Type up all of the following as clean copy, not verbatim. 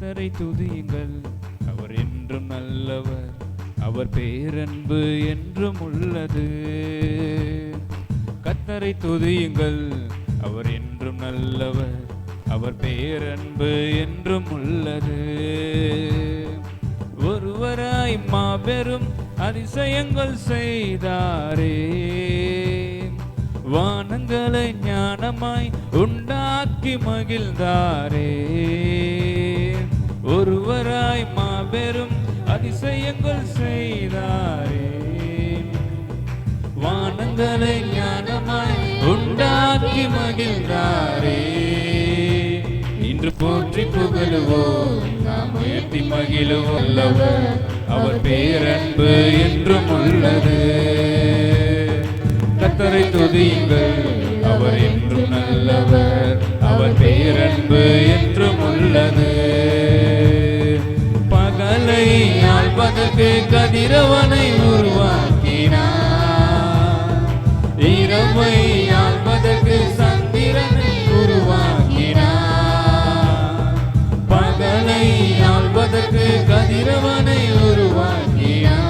கர்த்தரை துதியுங்கள், அவர் என்றும் நல்லவர், அவர் பேரன்பு என்றும் உள்ளது. கர்த்தரை துதியுங்கள், அவர் என்றும் நல்லவர், அவர் பேரன்பு என்றும் உள்ளது. ஒருவராய் மாபெரும் அதிசயங்கள் செய்தாரே, வானங்களை ஞானமாய் உண்டாக்கி மகிழ்ந்தாரே. ஒருவராய் மாபெரும் அதிசயங்கள் செய்தாரே, வானங்களை ஞானமாய் உண்டாக்கி மகிழ்ந்தாரே. இன்று போற்றி புகழுவோம், நாம் உயர்த்தி மகிழுவோம், அவர் பேரன்பு என்றும் உள்ளது. கர்த்தரை துதியுங்கள், அவர் என்றும் நல்லவர், அவர் பேரன்பு என்றும் உள்ளது. பகலை ஆள்வதற்கு கதிரவனை உருவாக்கினார், இரவை ஆள்வதற்கு சந்திரனை உருவாக்கினார். பகலை ஆள்வதற்கு கதிரவனை உருவாக்கினார்,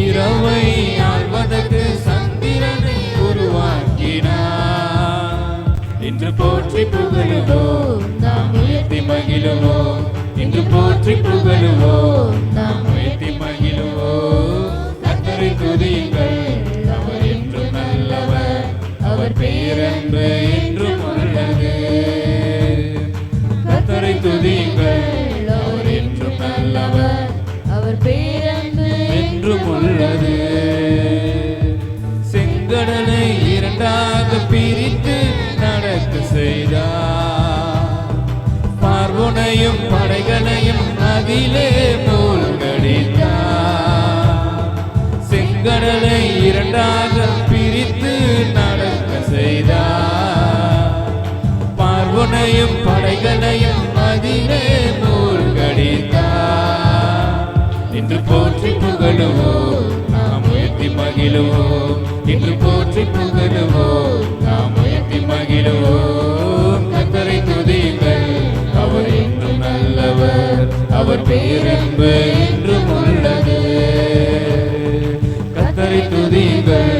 இரவை ஆள்வதற்கு சந்திரனை உருவாக்கினார். இன்று போற்றி புகழுவோம், நாம் உயர்த்தி மகிழுவோம். இன்று போற்றி புகழுவோம், நாம் உயர்த்தி மகிழுவோம். கர்த்தரை துதியுங்கள், அவர் என்றும் நல்லவர், அவர் பேரன்பு என்றும் உள்ளது. கர்த்தரை துதியுங்கள், அவர் என்றும் நல்லவர், அவர் பேரன்பு என்றும் உள்ளது. செங்கடலை இரண்டாக பிரித்து நடக்க செய்தார், பார்வோனையும் படைகளையும் அதிலே மூழ்கடித்தார். செங்கடலை இரண்டாக பிரித்து நடக்க செய்தார், பார்வோனையும் படைகளையும் அதிலே மூழ்கடித்தார். இன்று போற்றி புகழுவோம், நாம் உயர்த்தி மகிழுவோம். இன்று போற்றி புகழுவோம், நாம் உயர்த்தி மகிழுவோம். கர்த்தரை துதியுங்கள், அவர் என்றும் நல்லவர், அவர் பேரன்பு என்றும் உள்ளது. கர்த்தரை துதியுங்கள்,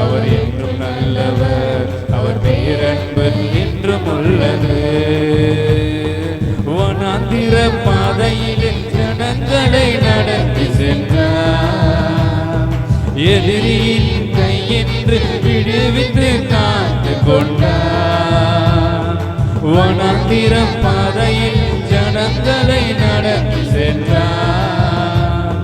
அவர் என்றும் நல்லவர், அவர் பேரன்பு என்றும் உள்ளது. வனாந்திர பாதையில் ஜனங்களை நடத்தி சென்றார், எதிரியின் கையென்று விடுவித்து காத்து கொண்டார். வனாந்திர பாதையில் ஜனங்களை நடத்தி சென்றார்,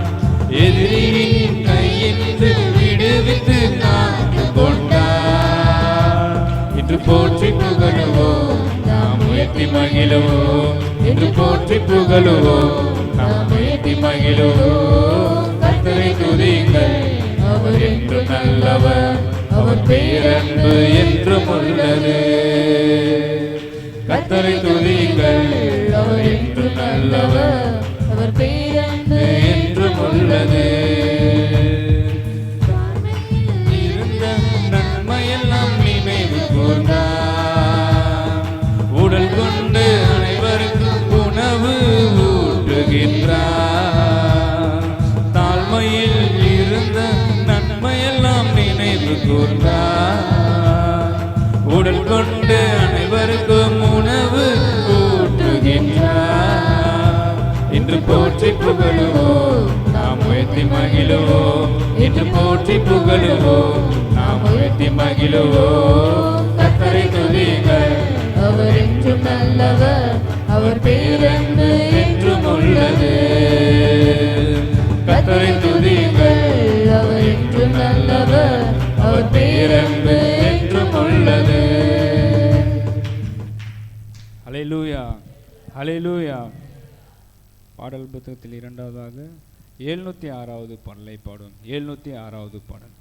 எதிரியின் கையென்று விடுவித்து காத்து கொண்டார். இன்று போற்றி புகழுவோம், நாம் உயர்த்தி மகிழுவோம். இன்று போற்றி புகழுவோம், நாம் உயர்த்தி மகிழுவோம். கர்த்தரை துதியுங்கள், அவர் என்றும் நல்லவர், அவர் பேரன்பு என்றும் உள்ளது. கர்த்தரை துதியுங்கள், அவர் என்றும் நல்லவர், அவர் பேரன்பு என்றும் உள்ளது. இருந்த நன்மையெல்லாம் நினைவு கூர்ந்தார், உடல் கொண்டு அனைவருக்கும் உணவு ஊட்டுகின்றார். தாழ்மையில் இருந்த நன்மையெல்லாம் நினைவு கூர்ந்தார், உடல் கொண்டு அனைவருக்கும் உணவு ஊட்டுகின்றார். இன்று போற்றி புகழுவோம், நாம் உயர்த்தி மகிழுவோம். இன்று போற்றி புகழுவோம், நாம் உயர்த்தி மகிழுவோம். கர்த்தரை துதியுங்கள், அவர் என்றும் நல்லவர், அவர் பேரன்பு என்றும் உள்ளது. கர்த்தரை துதியுங்கள், அவர் என்றும் நல்லவர், அவர் பேரன்பு என்றும் உள்ளது. ஹல்லேலூயா, ஹல்லேலூயா. பாடல் புத்தகத்தில் இரண்டாவதாக 706வது பாடலை பாடும். 706வது பாடல்.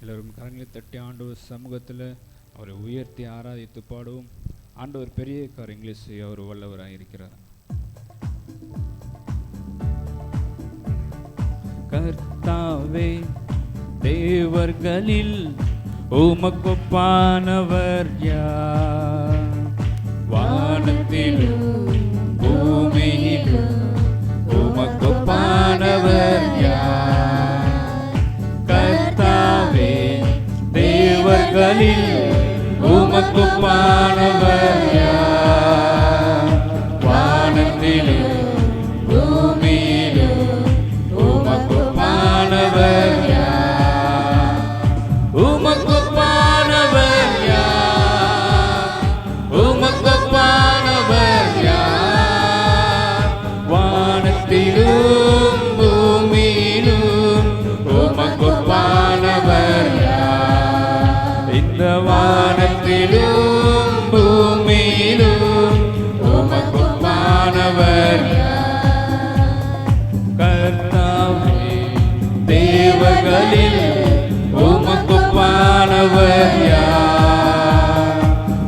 எல்லோரும் கரங்களை தட்டி ஆண்டவர் சமூகத்தில் அவரை உயர்த்தி ஆராதித்து பாடுவோம். ஆண்டவர் பெரிய காரியங்களை செய்ய அவர் வல்லவராக இருக்கிறார். கர்த்தாவே, தேவர்களில் உமக்கொப்பானவர் யார்? வானத்திலும் பூமியிலும் உமக்கொப்பானவர் யார்? கர்த்தாவே, தேவர்களில் உமக்கொப்பானவர் யார்? வானத்திலும் பூமியிலும் உமக்கொப்பானவர் யார்? உமக்கொப்பானவர் யார்? உமக்கொப்பானவர் யார்? வானத்திலும் பூமியிலும் உமக்கொப்பானவர் யார்? இந்த வானத்திலும் பூமியிலும் உமக்கொப்பானவர் யார்? கர்த்தாவே, தேவர்களில் உமக்கொப்பானவர் யார்?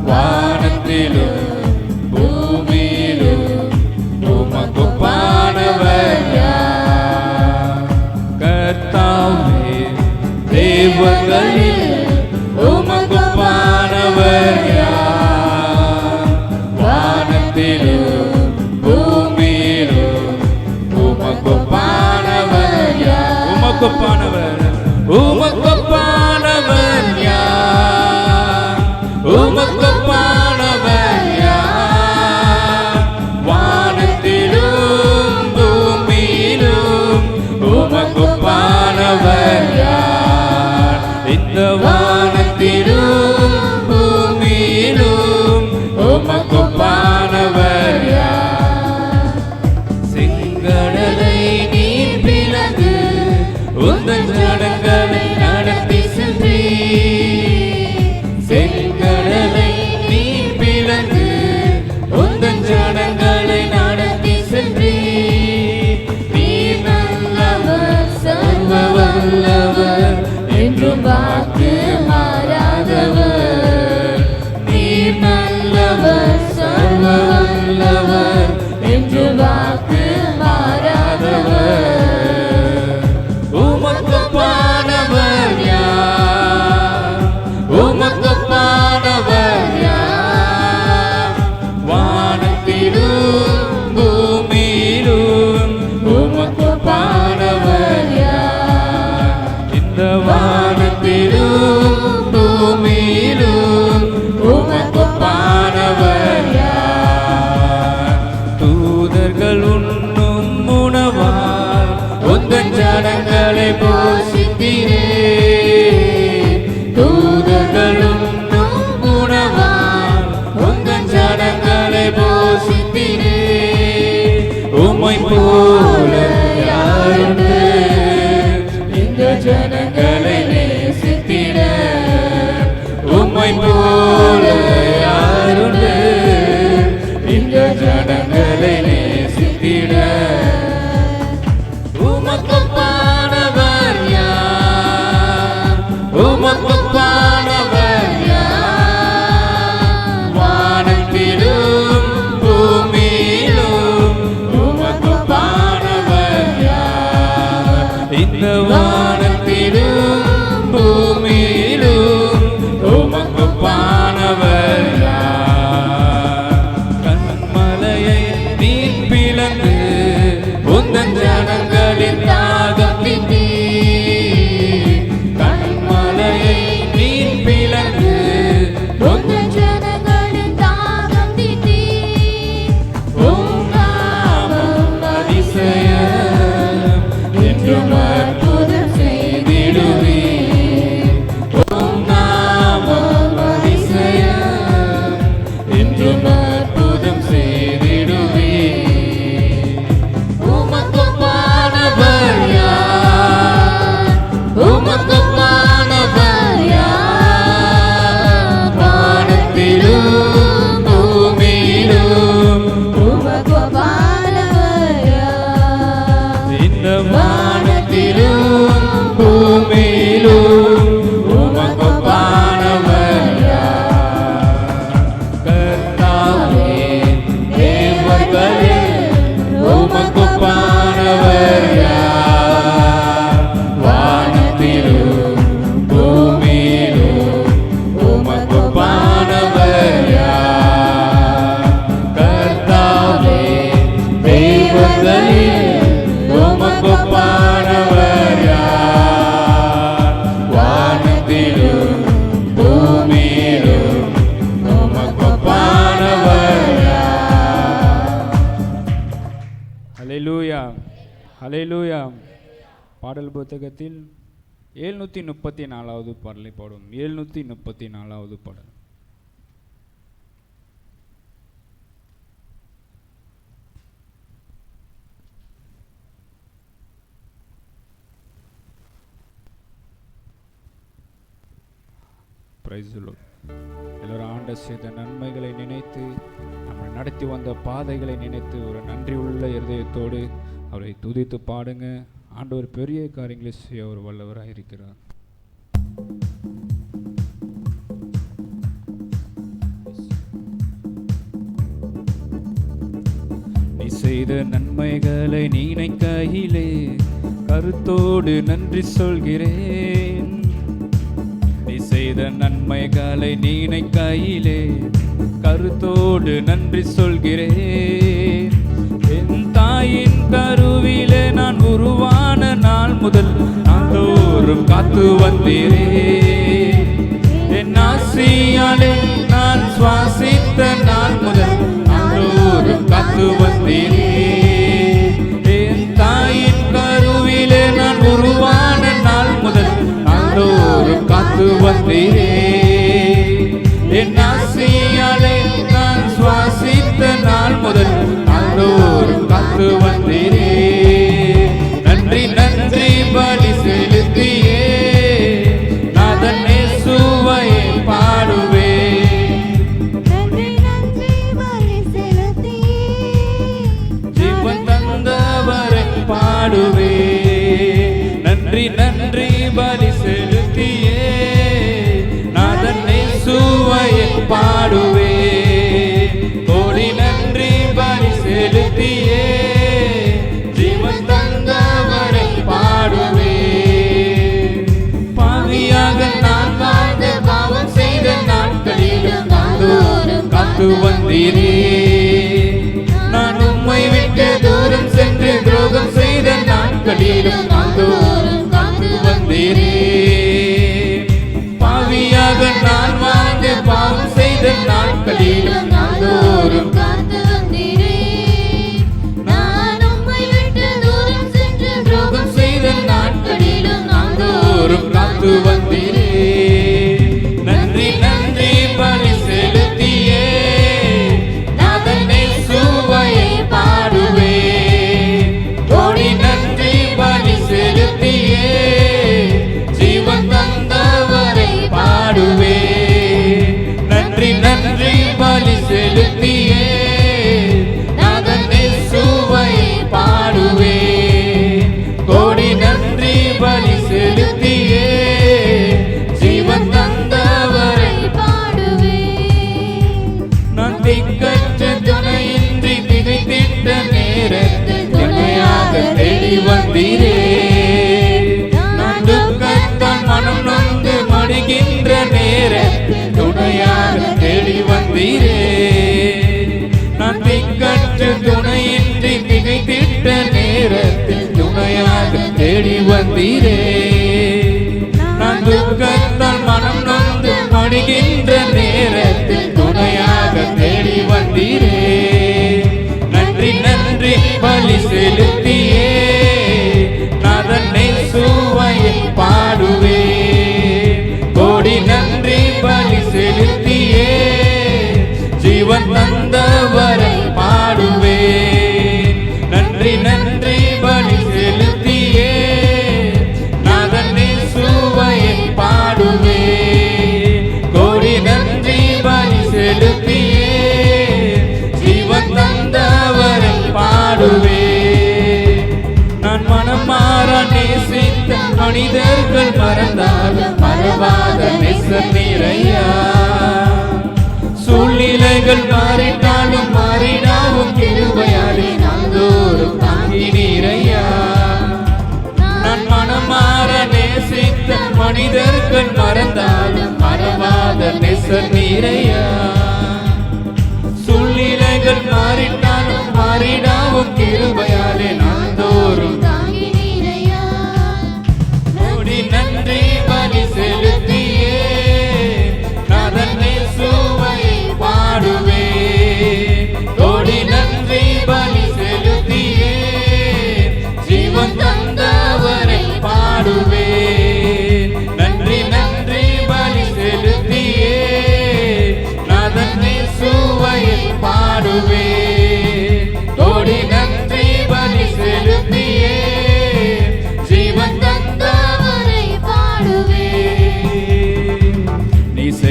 வானத்திலும் பூமியிலும் உமக்கொப்பானவர் யார்? கர்த்தாவே, தேவர்களில் உமக்கொப்பானவர் யார்? வானத்திலும் பூமியிலும் உமக்கொப்பானவர் யார்? உமக்கொப்பானவர், உமக்கொப்பானவர் யார்? உமக்கொப்பானவர் யார்? வானத்திலும் பூமியிலும் உமக்கொப்பானவர் யார்? இந்த வானத்திலும் பூமியிலும் உமக்கொப்பானவர் யார்? செங்கடலை நீர் பிளந்து உந்தன் ஜனங்களை நடத்தி சென்றீர். செங்கடலை நீர் பிளந்து உந்தன் ஜனங்களை நடத்தி சென்றீர். நீர் நல்லவர், சர்வ வல்லவர், என்றும் வாக்கு மாறாதவர். நீர் நல்லவர், சர்வ வல்லவர், என்றும் வாக்கு மாறாதவர். உமக்கொப்பானவர் யார்? உமக்கொப்பானவர் யார்? வானத்திலும் பூமியிலும் உமக்கொப்பானவர் யார்? இந்த வானத்திலும் பூமியிலும் உமக்கொப்பானவர் யார்? தூதர்கள் உண்ணும் உணவால் உந்தன் ஜனங்களை போஷித்தீரே. தூதர்கள் உண்ணும் உணவால் உந்தன் ஜனங்களை போஷித்தீரே. உம்மை போல யாருண்டு இந்த ஜனங்களை நேசித்திட? உம்மை போல யாருண்டு இந்த ஜனங்களை நேசித்திட? உமக்கொப்பானவர் யார்? உமக்கொப்பானவர் யார்? வானத்திலும் பூமியிலும் உமக்கொப்பானவர் யார்? இந்த வானத்திலும் பூமியிலும் உமக்கொப்பானவர் யார்? கண்மலையை நீர் பிளந்து உந்தன் ஜனங்களின் தாகம் தீர்த்தீர். கண்மலையை அல்லேலூயா. பாடல் புத்தகத்தில் 734வது பாடலை பாடும். 734வது பாடல். Price the Lord. எல்லாரும் ஆண்டவர் செய்த நன்மைகளை நினைத்து, நம்மை நடத்தி வந்த பாதைகளை நினைத்து ஒரு நன்றி உள்ள இருதயத்தோடு அவரை துதித்து பாடுங்க. ஆண்டவர் பெரிய காரியங்களை செய்ய அவர் வல்லவராக இருக்கிறார். நீ செய்த நன்மைகளை நினைக்கையிலே கருத்தோடு நன்றி சொல்கிறேன். நீ செய்த நன்மைகளை நினைக்கையிலே கருத்தோடு நன்றி சொல்கிறேன். என் தாயின் கருவிலே நான் உருவான நாள் முதல் நாள்தோறும் காத்து வந்தீரே. என் ஆசியாலே நான் சுவாசித்த நாள் முதல் நாள்தோறும் காத்து வந்தீரே. என் தாயின் கருவிலே நான் உருவான நாள் முதல் நாள்தோறும் காத்து வந்தீரே. என் ஆசியாலே நான் சுவாசித்த நாள் முதல் நாள்தோறும் காத்து வந்தீரே. நன்றி நன்றி பலி செலுத்தியே நாதன் இயேசுவை பாடுவே. நன்றி நன்றி பலி செலுத்தியே ஜீவன் தந்தவரை பாடுவே. நன்றி நன்றி பலி செலுத்தியே நாதன் இயேசுவை பாடுவே. கோடி நன்றி பலி செலுத்தியே ஜீவன் தந்தவரை பாடுவே. பாவியாக நான் வாழ்ந்து பாவம் செய்த நாட்களிலும் நாள்தோறும் காத்து வந்தீரே. நான் உம்மை விட்டு தூரம் சென்று துரோகம் செய்த நாட்களிலும் நாள்தோறும் காத்து வந்தீரே. பாவியாக நான் வாழ்ந்து பாவம் செய்த நாட்களிலும் நாள்தோறும் காத்து வந்தீரே. நான் உம்மை விட்டு தூரம் சென்று துரோகம் செய்த நாட்களிலும் நாள்தோறும் காத்து வந்தீரே. நன்றி நன்றி பலி செலுத்தியே நாதன் இயேசுவை பாடுவே. கோடி நன்றி பலி செலுத்தியே ஜீவன் தந்தவரை பாடுவே. நன்றி நன்றி பலி செலுத்தியே நாதன் இயேசுவை பாடுவே. கோடி நன்றி பலி செலுத்தியே ஜீவன் தந்தவரை பாடுவே. நான் திக்கற்ற துணையின்றி திகைத்திட்ட நேரத்தில் துணையாக தேடி வந்தீரே. நான் துக்கத்தால் மனம் நொந்து மடிகின்ற நேரத்தில் துணையாக தேடி வந்தீரே. நான் திக்கற்ற துணையின்றி திகைத்திட்ட நேரத்தில் துணையாக தேடி வந்தீரே. நான் துக்கத்தால் மனம் நொந்து மடிகின்ற நேரத்தில் துணையாக தேடி வந்தீரே. நன்றி நன்றி பலி செலுத்தியே நாதன் இயேசுவை பாடுவே. கோடி நன்றி பலி செலுத்தியே ஜீவன் தந்தவரை பாடுவே. நன்றி நன்றி பலி செலுத்தியே நாதன் இயேசுவை பாடுவே. கோடி நன்றி பலி செலுத்தியே ஜீவன் தந்தவரை பாடுவே. நான் மனம் மாற நேசித்த மனிதர்கள் மறந்தாலும் மறவாத நேசர் நீரையா. சூழ்நிலைகள் மாறிட்டாலும் மாறினாவும் கிருபையாலே நாள்தோறும் தாங்கி நீரையா. நான் மனமாற நேசித்த மனிதர்கள் மறந்தாலும் மறவாத நேசர் நீரையா. சூழ்நிலைகள் மாறிட்டாலும் மாறினாவும் கிருபையாலே நாள்தோறும் தாங்கி நீரையா. கோடி நன்றி பலி செலுத்தியே நாதன் இயேசுவை பாடுவே. கோடி நன்றி பலி செலுத்தியே ஜீவன்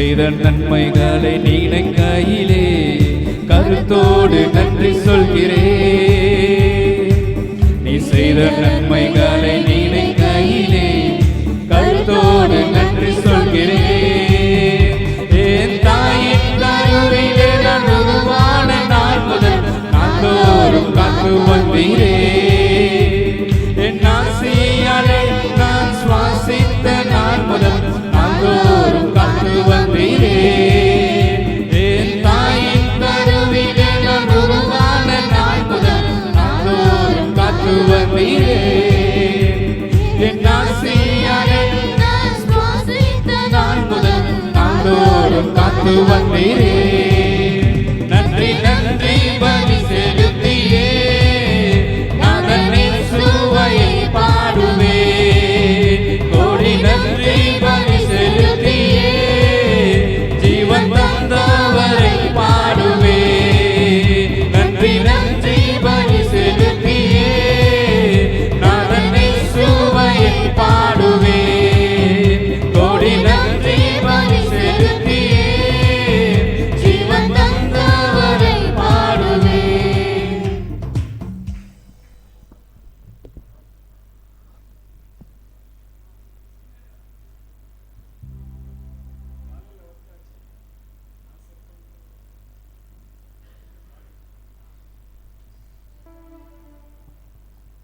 செய்த நன்மைகளை நினைக்கையிலே கருத்தோடு நன்றி சொல்கிறேன். நீ செய்த நன்மைகளை நினைக்கையிலே கருத்தோடு நன்றி சொல்கிறேன். என் தாயின் கருவிலே நான் உருவான நாள் முதல் நாள்தோறும் காத்து வந்தீரே. என் ஆசியாலே நான் சுவாசித்த நாள் முதல் நாள்தோறும் காத்து வந்தீரே. என் தாயின் கருவிலே நான் உருவான நாள் முதல் நாள்தோறும் காத்து வந்தீரே. என் ஆசியாலே நான் சுவாசித்த நாள் முதல் நாள்தோறும் காத்து வந்தீரே. நன்றி நன்றி பலி செலுத்தியே நாதனின் சுவையை பாடுவேன். கோடி நன்றி பலி செலுத்தியே ஜீவன் தந்தவரை பாடுவேன். நன்றி நன்றி பலி செலுத்தியே நாதனின் சுவையை பாடுவேன். கோடி நன்றி பலி செலுத்தியே ஜீவன் தந்தவரை பாடுவேன்.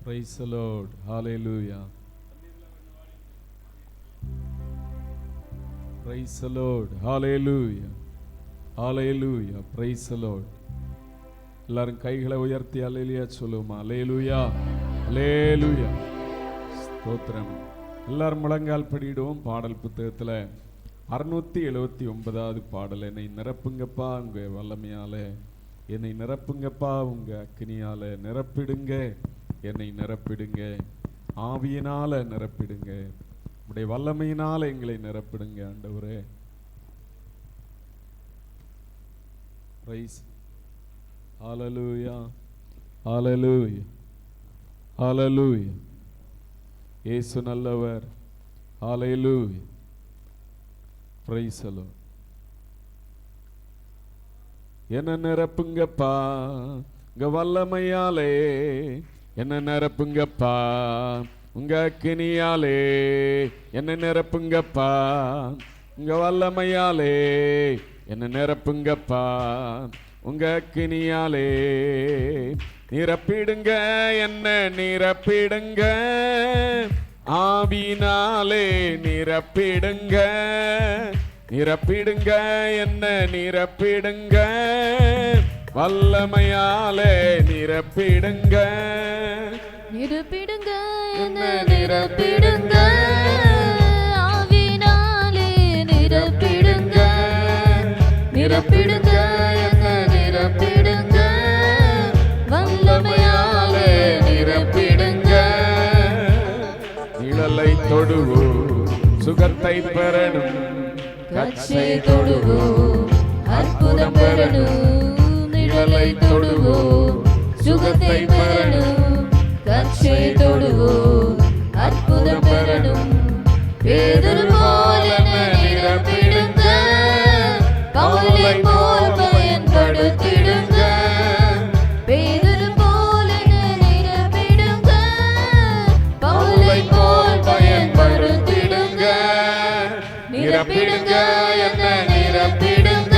Praise the Lord. Hallelujah. Praise the Lord. Hallelujah. Hallelujah. Praise the Lord. எல்லாரும் கைகளை உயர்த்தி அல்லேலூயா சொல்லுமா. அல்லேலூயா. அல்லேலூயா. ஸ்தோத்திரம். எல்லாரும் முழங்கால் படிடுவோம். பாடல் புத்தகத்தில் 679வது பாடல். என்னை நிரப்புங்கப்பா உங்க வல்லமையால, என்னை நிரப்புங்கப்பா உங்க அக்கினியால, நிரப்பிடுங்க என்னை நிரப்பிடுங்க, ஆவியினால நிரப்பிடுங்க, உடைய வல்லமையினால எங்களை நிரப்பிடுங்க ஆண்டவரே. பிரைஸ். ஹல்லேலூயா. ஹல்லேலூயா. ஹல்லேலூயா. இயேசு நல்லவர். ஹல்லேலூயா. Praise the Lord. என்ன நிரப்புங்கப்பா உங்க வல்லமையாலே, என்ன நிரப்புங்கப்பா உங்க அக்கினியாலே, என்ன நிரப்புங்கப்பா உங்க வல்லமையாலே, என்ன நிரப்புங்கப்பா உங்க அக்கினியாலே, நிரப்பிடுங்க என்ன நிரப்பிடுங்க, ஆவினாலே நிரப்பிடுங்க, நிரப்பிடுங்க என்ன நிரப்பிடுங்க, வல்லமையாலே நிரப்பிடுங்க, நிரப்பிடுங்க என்ன நிரப்பிடுங்க, ஆவினாலே நிரப்பிடுங்க, நிரப்பிடுங்க என்ன நிரப்பிடுங்க, வல்லமையாலே நிரப்பிடுங்க. நிழலை தொடுவோம் சுகத்தை பெறணும், கச்சை தொடுவோம் அற்புதம் பெறணும், நிழலை தொடுவோம் சுகத்தை பெறணும், கச்சை தொடுவோம் அற்புதம் பெறணும். பேதுரு போல நிரப்பிடுங்க, பவுலை போல் பயன்படுத்திடுங்க, பேதுரு போல நிரப்பிடுங்க, பவுலை போல் பயன்படுத்திடுங்க, நிரப்பிடுங்க என்ன நிரப்பிடுங்க,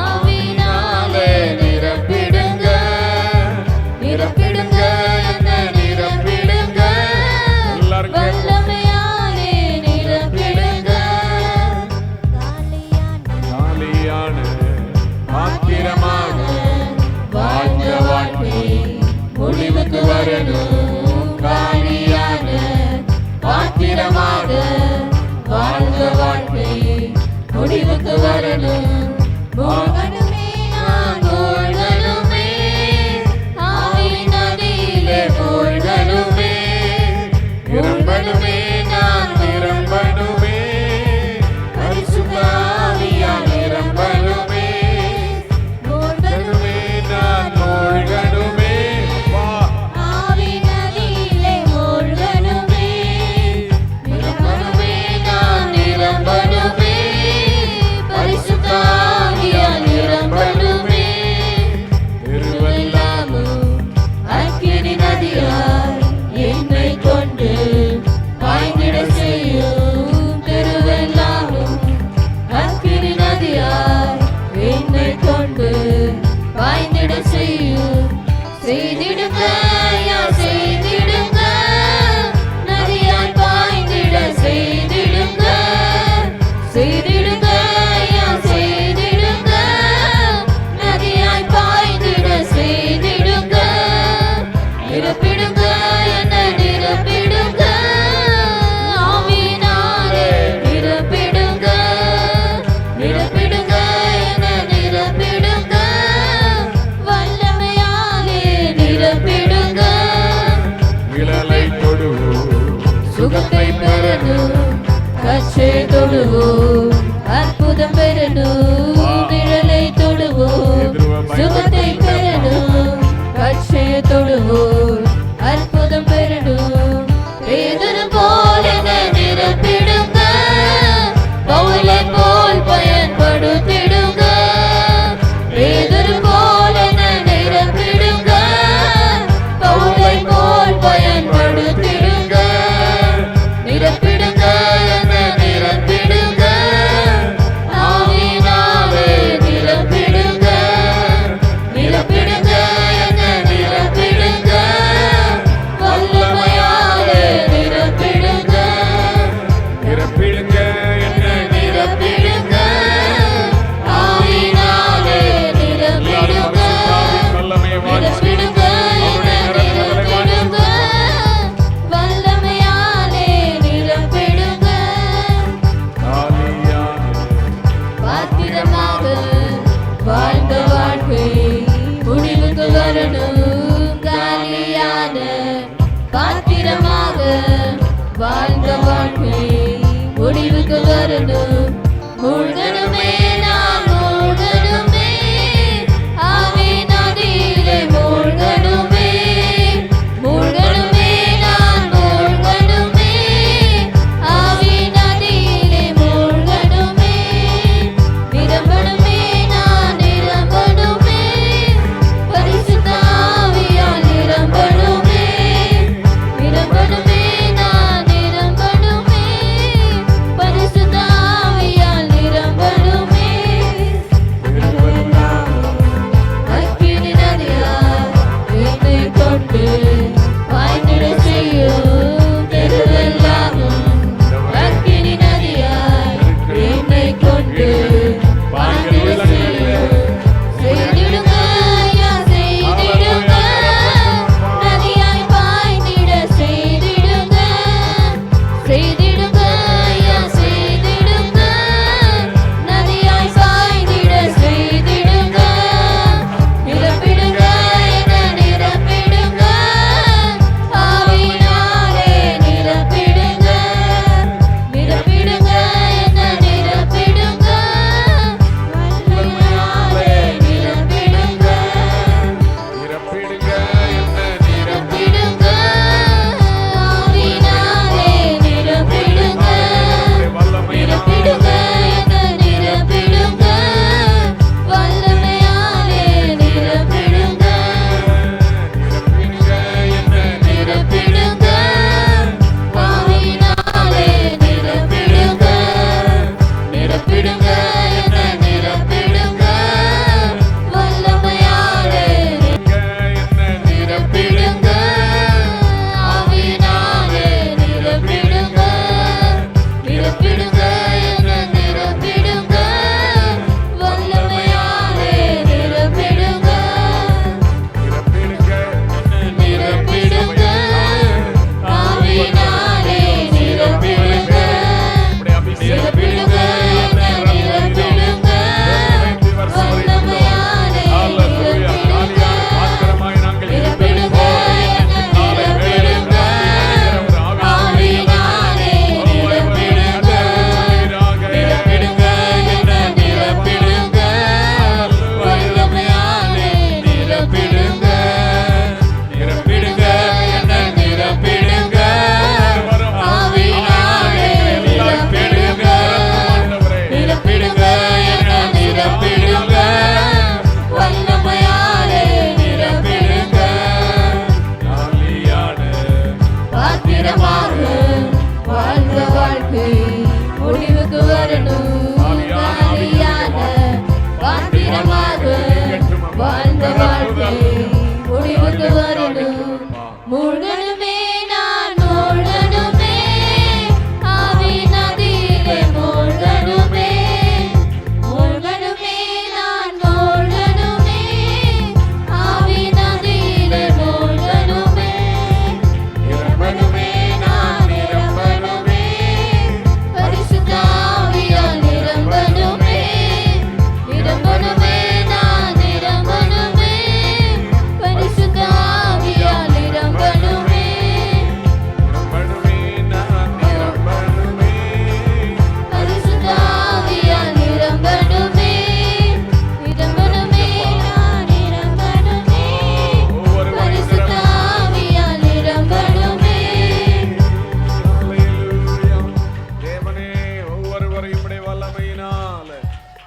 ஆவினாலே நிரப்பிடுங்க, நிரப்பிடுங்க என்ன நிரப்பிடுங்க, வல்லமையாலே நிரப்பிடுங்க. காலியான பாத்திரமாக வாழ்ந்த வாழ்க்கை முடிவுக்கு வரணும், காலியான பாத்திரமாக வாழ்ந்த வாழ்க்கை முடிவுக்கு ரட்சையை தொடுவோம் அற்புதம் பெறணும் நிழலை தொடுவோம் சுகத்தை பெறணும் ரட்சையை தொடுவோம் அற்புதம் பெறணும் பேதுரு போல நிரப்பிடுங்க பவுலை போல் பயன்படுத்திடுங்க பேதுரு போல நிரப்பிடுங்க பவுலை போல் பயன்படுத்திடுங்க நிரப்பிடுங்க என்ன நிரப்பிடுங்க ஆவியினாலே நிரப்பிடுங்க நிரப்பிடுங்க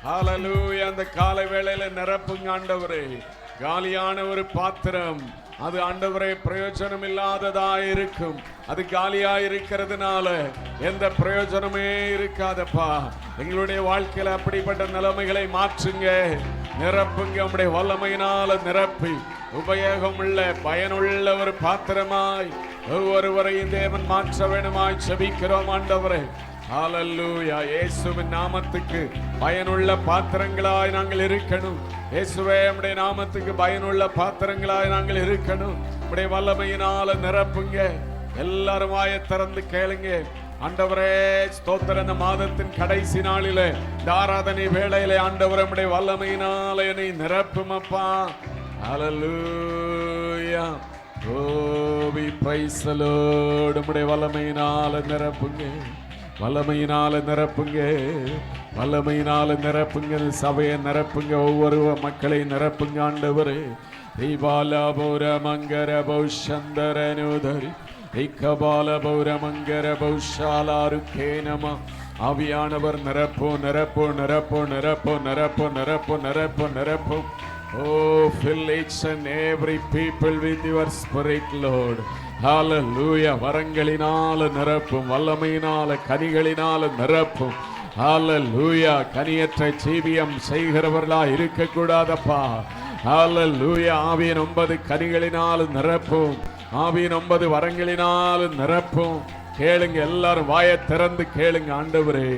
ஹalleluya. அந்த காலை வேளையில நிரப்புங்க ஆண்டவரே. காலியான ஒரு பாத்திரம் அது ஆண்டவரே பிரயோஜனம் இல்லாததா இருக்கும். அது காலியா இருக்கிறதுனால எந்த பிரயோஜனமே இருக்காதப்பா. எங்களுடைய வாழ்க்கையில அப்படிப்பட்ட நிலைமைகளை மாற்றுங்க, நிரப்புங்க. உம்முடைய வல்லமையினால நிரப்பி உபயோகம் உள்ள பயனுள்ள ஒரு பாத்திரமாய் ஒவ்வொருவரையும் தேவன் மாற்ற வேண்டுமாய் ஜெபிக்கிறோம் ஆண்டவரே. ஹalleluya. இயேசுவின் நாமத்துக்கு பயனுள்ள பாத்திரங்களாய் நாங்கள் இருக்கணும். இயேசுவே, உம்முடைய நாமத்துக்கு பயனுள்ள பாத்திரங்களாய் நாங்கள் இருக்கணும். உம்முடைய வல்லமையினால நிரப்புங்க. எல்லாரும் வாயை திறந்து கேளுங்க. ஆண்டவரே ஸ்தோத்திரம். இந்த மாதத்தின் கடைசி நாளிலே இந்த ஆராதனை வேளையிலே ஆண்டவரே உம்முடைய வல்லமையினால என்னை நிரப்புமப்பா. ஹalleluya. Oh, we praise the Lord. உம்முடைய வல்லமையினால நிரப்புங்க, வல்லமையினால நிரப்புங்க, வல்லமையினால நிரப்புங்க. சபையை நிரப்புங்க, ஒவ்வொரு மக்களை நிரப்புங்க ஆண்டவரே. தீபால பௌர மங்கர பௌஷந்தர நுதரி ஐக்கபால பௌர மங்கர பௌஷாலாரு கேனமா. ஆவியானவர் நிரப்போ நிரப்போ நிரப்போ நிரப்போ நிரப்போ நிரப்போ நிரப்போ நிரப்போ. Oh, fill each and every people with your spirit, Lord. Hallelujah. வரங்களினால நிரப்பும், வல்லமையினால கனிகளினால நிரப்பும். Hallelujah. கனியற்ற ஜீவியம் செய்கிறவர்களா இருக்க கூடாதப்பா. Hallelujah. ஆவியின் 9 கனிகளினால நிரப்பும், ஆவியின் 9 வரங்களினால நிரப்பும். கேளுங்க, எல்லாரும் வாயை திறந்து கேளுங்க ஆண்டவரே.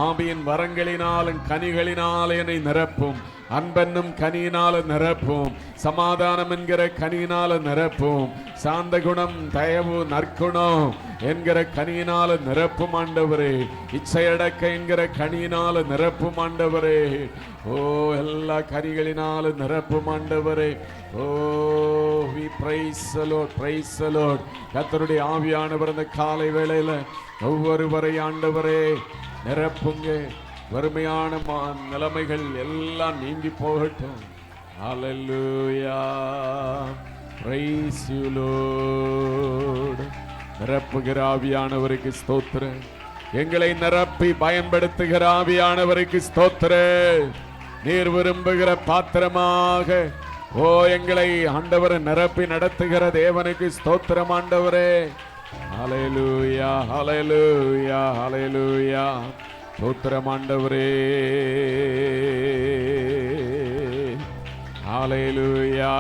ஆவியின் வரங்களினாலும் கனிகளினால என்னை நிரப்பும், அன்பென்னும் கனியினால நிரப்பும், சமாதானம் என்கிற கனியினால நிரப்பும், சாந்த குணம் தயவு நற்குணம் என்கிற கனியினால நிரப்பும் ஆண்டவரே. இச்சையடக்க என்கிற கனியினால நிரப்பும் ஆண்டவரே. ஓ, எல்லா கனிகளினால நிரப்பும் ஆண்டவரே. ஓ, we praise the Lord, praise the Lord. கர்த்தருடைய ஆவியானவர் இந்த காலை வேளையில ஒவ்வொருவரை ஆண்டவரே நிரப்புங்க. வறுமையான நிலைமைகள் எல்லாம் நீங்கி போகட்டும். ஹalleluya. praise you Lord. நிரப்புகிற ஆவியானவருக்கு ஸ்தோத்திரம். எங்களை நிரப்பி பயன்படுத்துகிற ஆவியானவருக்கு ஸ்தோத்திரம். நீர் விரும்புகிற பாத்திரமாக ஓ எங்களை ஆண்டவரை நிரப்பி நடத்துகிற தேவனுக்கு ஸ்தோத்திரம் ஆண்டவரே. ஹalleluya, ஹalleluya, ஹalleluya. ஸ்தோத்திரம் ஆண்டவரே. ஹalleluya.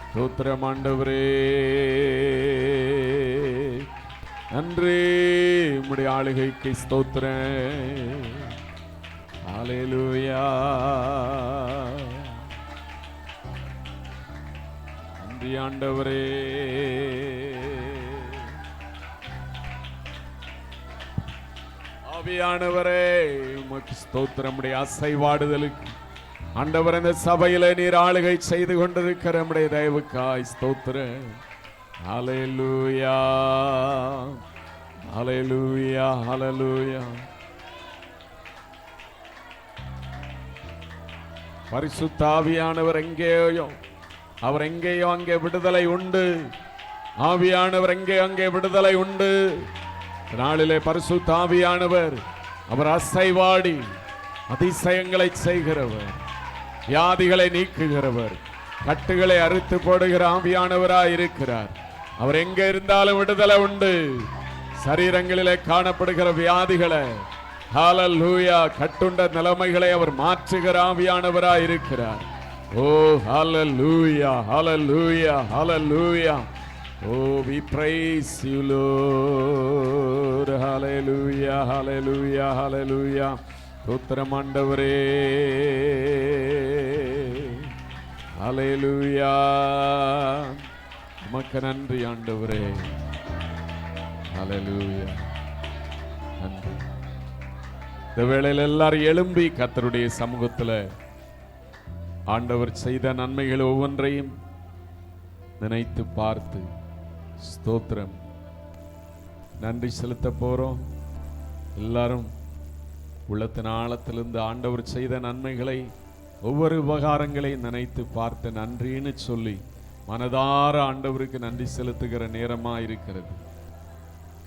ஸ்தோத்திரம் ஆண்டவரே. நன்றி உம்முடைய ஆளுகைக்கு ஸ்தோத்திரம். ஹalleluya. நன்றி ஆண்டவரே. ஆவியானவரே உமக்கு ஸ்தோத்திரம். உம்முடைய அசைவாடுதலுக்கு ஆண்டவர் இந்த சபையில நீர் ஆளுகை செய்து கொண்டிருக்கிற நம்முடைய தயவுக்காய் ஸ்தோத்திரம். ஹalleluya, ஹalleluya, ஹalleluya. பரிசுத்த ஆவியானவர் எங்கேயோ அவர் எங்கேயோ அங்கே விடுதலை உண்டு. ஆவியானவர் எங்கே அங்கே விடுதலை உண்டு. நாளிலே பரிசுத்த ஆவியானவர் அவர் அசைவாடி அதிசயங்களை செய்கிறவர், வியாதிகளை நீக்குகிறவர், கட்டுகளை அறுத்து போடுகிற ஆவியானவராய் இருக்கிறார். அவர் எங்க இருந்தாலும் விடுதலை உண்டு. சரீரங்களிலே காணப்படுகிற வியாதிகளை ஹalleluya கட்டுண்ட நிலைமைகளை அவர் மாற்றுகிற ஆவியானவராய் இருக்கிறார். ஓ ஹalleluya, ஹalleluya, ஹalleluya. Oh, we praise you Lord. Hallelujah, hallelujah, hallelujah. ஸ்தோத்திரம் ஆண்டவரே. ஹalleluya. உமக்கு நன்றி ஆண்டவரே. ஹalleluya. நன்றி. இந்த வேளையில் எல்லாரும் எழும்பி கர்த்தருடைய சமூகத்தில் ஆண்டவர் செய்த நன்மைகள் ஒவ்வொன்றையும் நினைத்து பார்த்து ஸ்தோத்திரம் நன்றி செலுத்த போறோம். எல்லாரும் உள்ளத்தின் ஆழத்திலிருந்து ஆண்டவர் செய்த நன்மைகளை ஒவ்வொரு உபகாரங்களை நினைத்து பார்த்து நன்றின்னு சொல்லி மனதார ஆண்டவருக்கு நன்றி செலுத்துகிற நேரமா இருக்கிறது.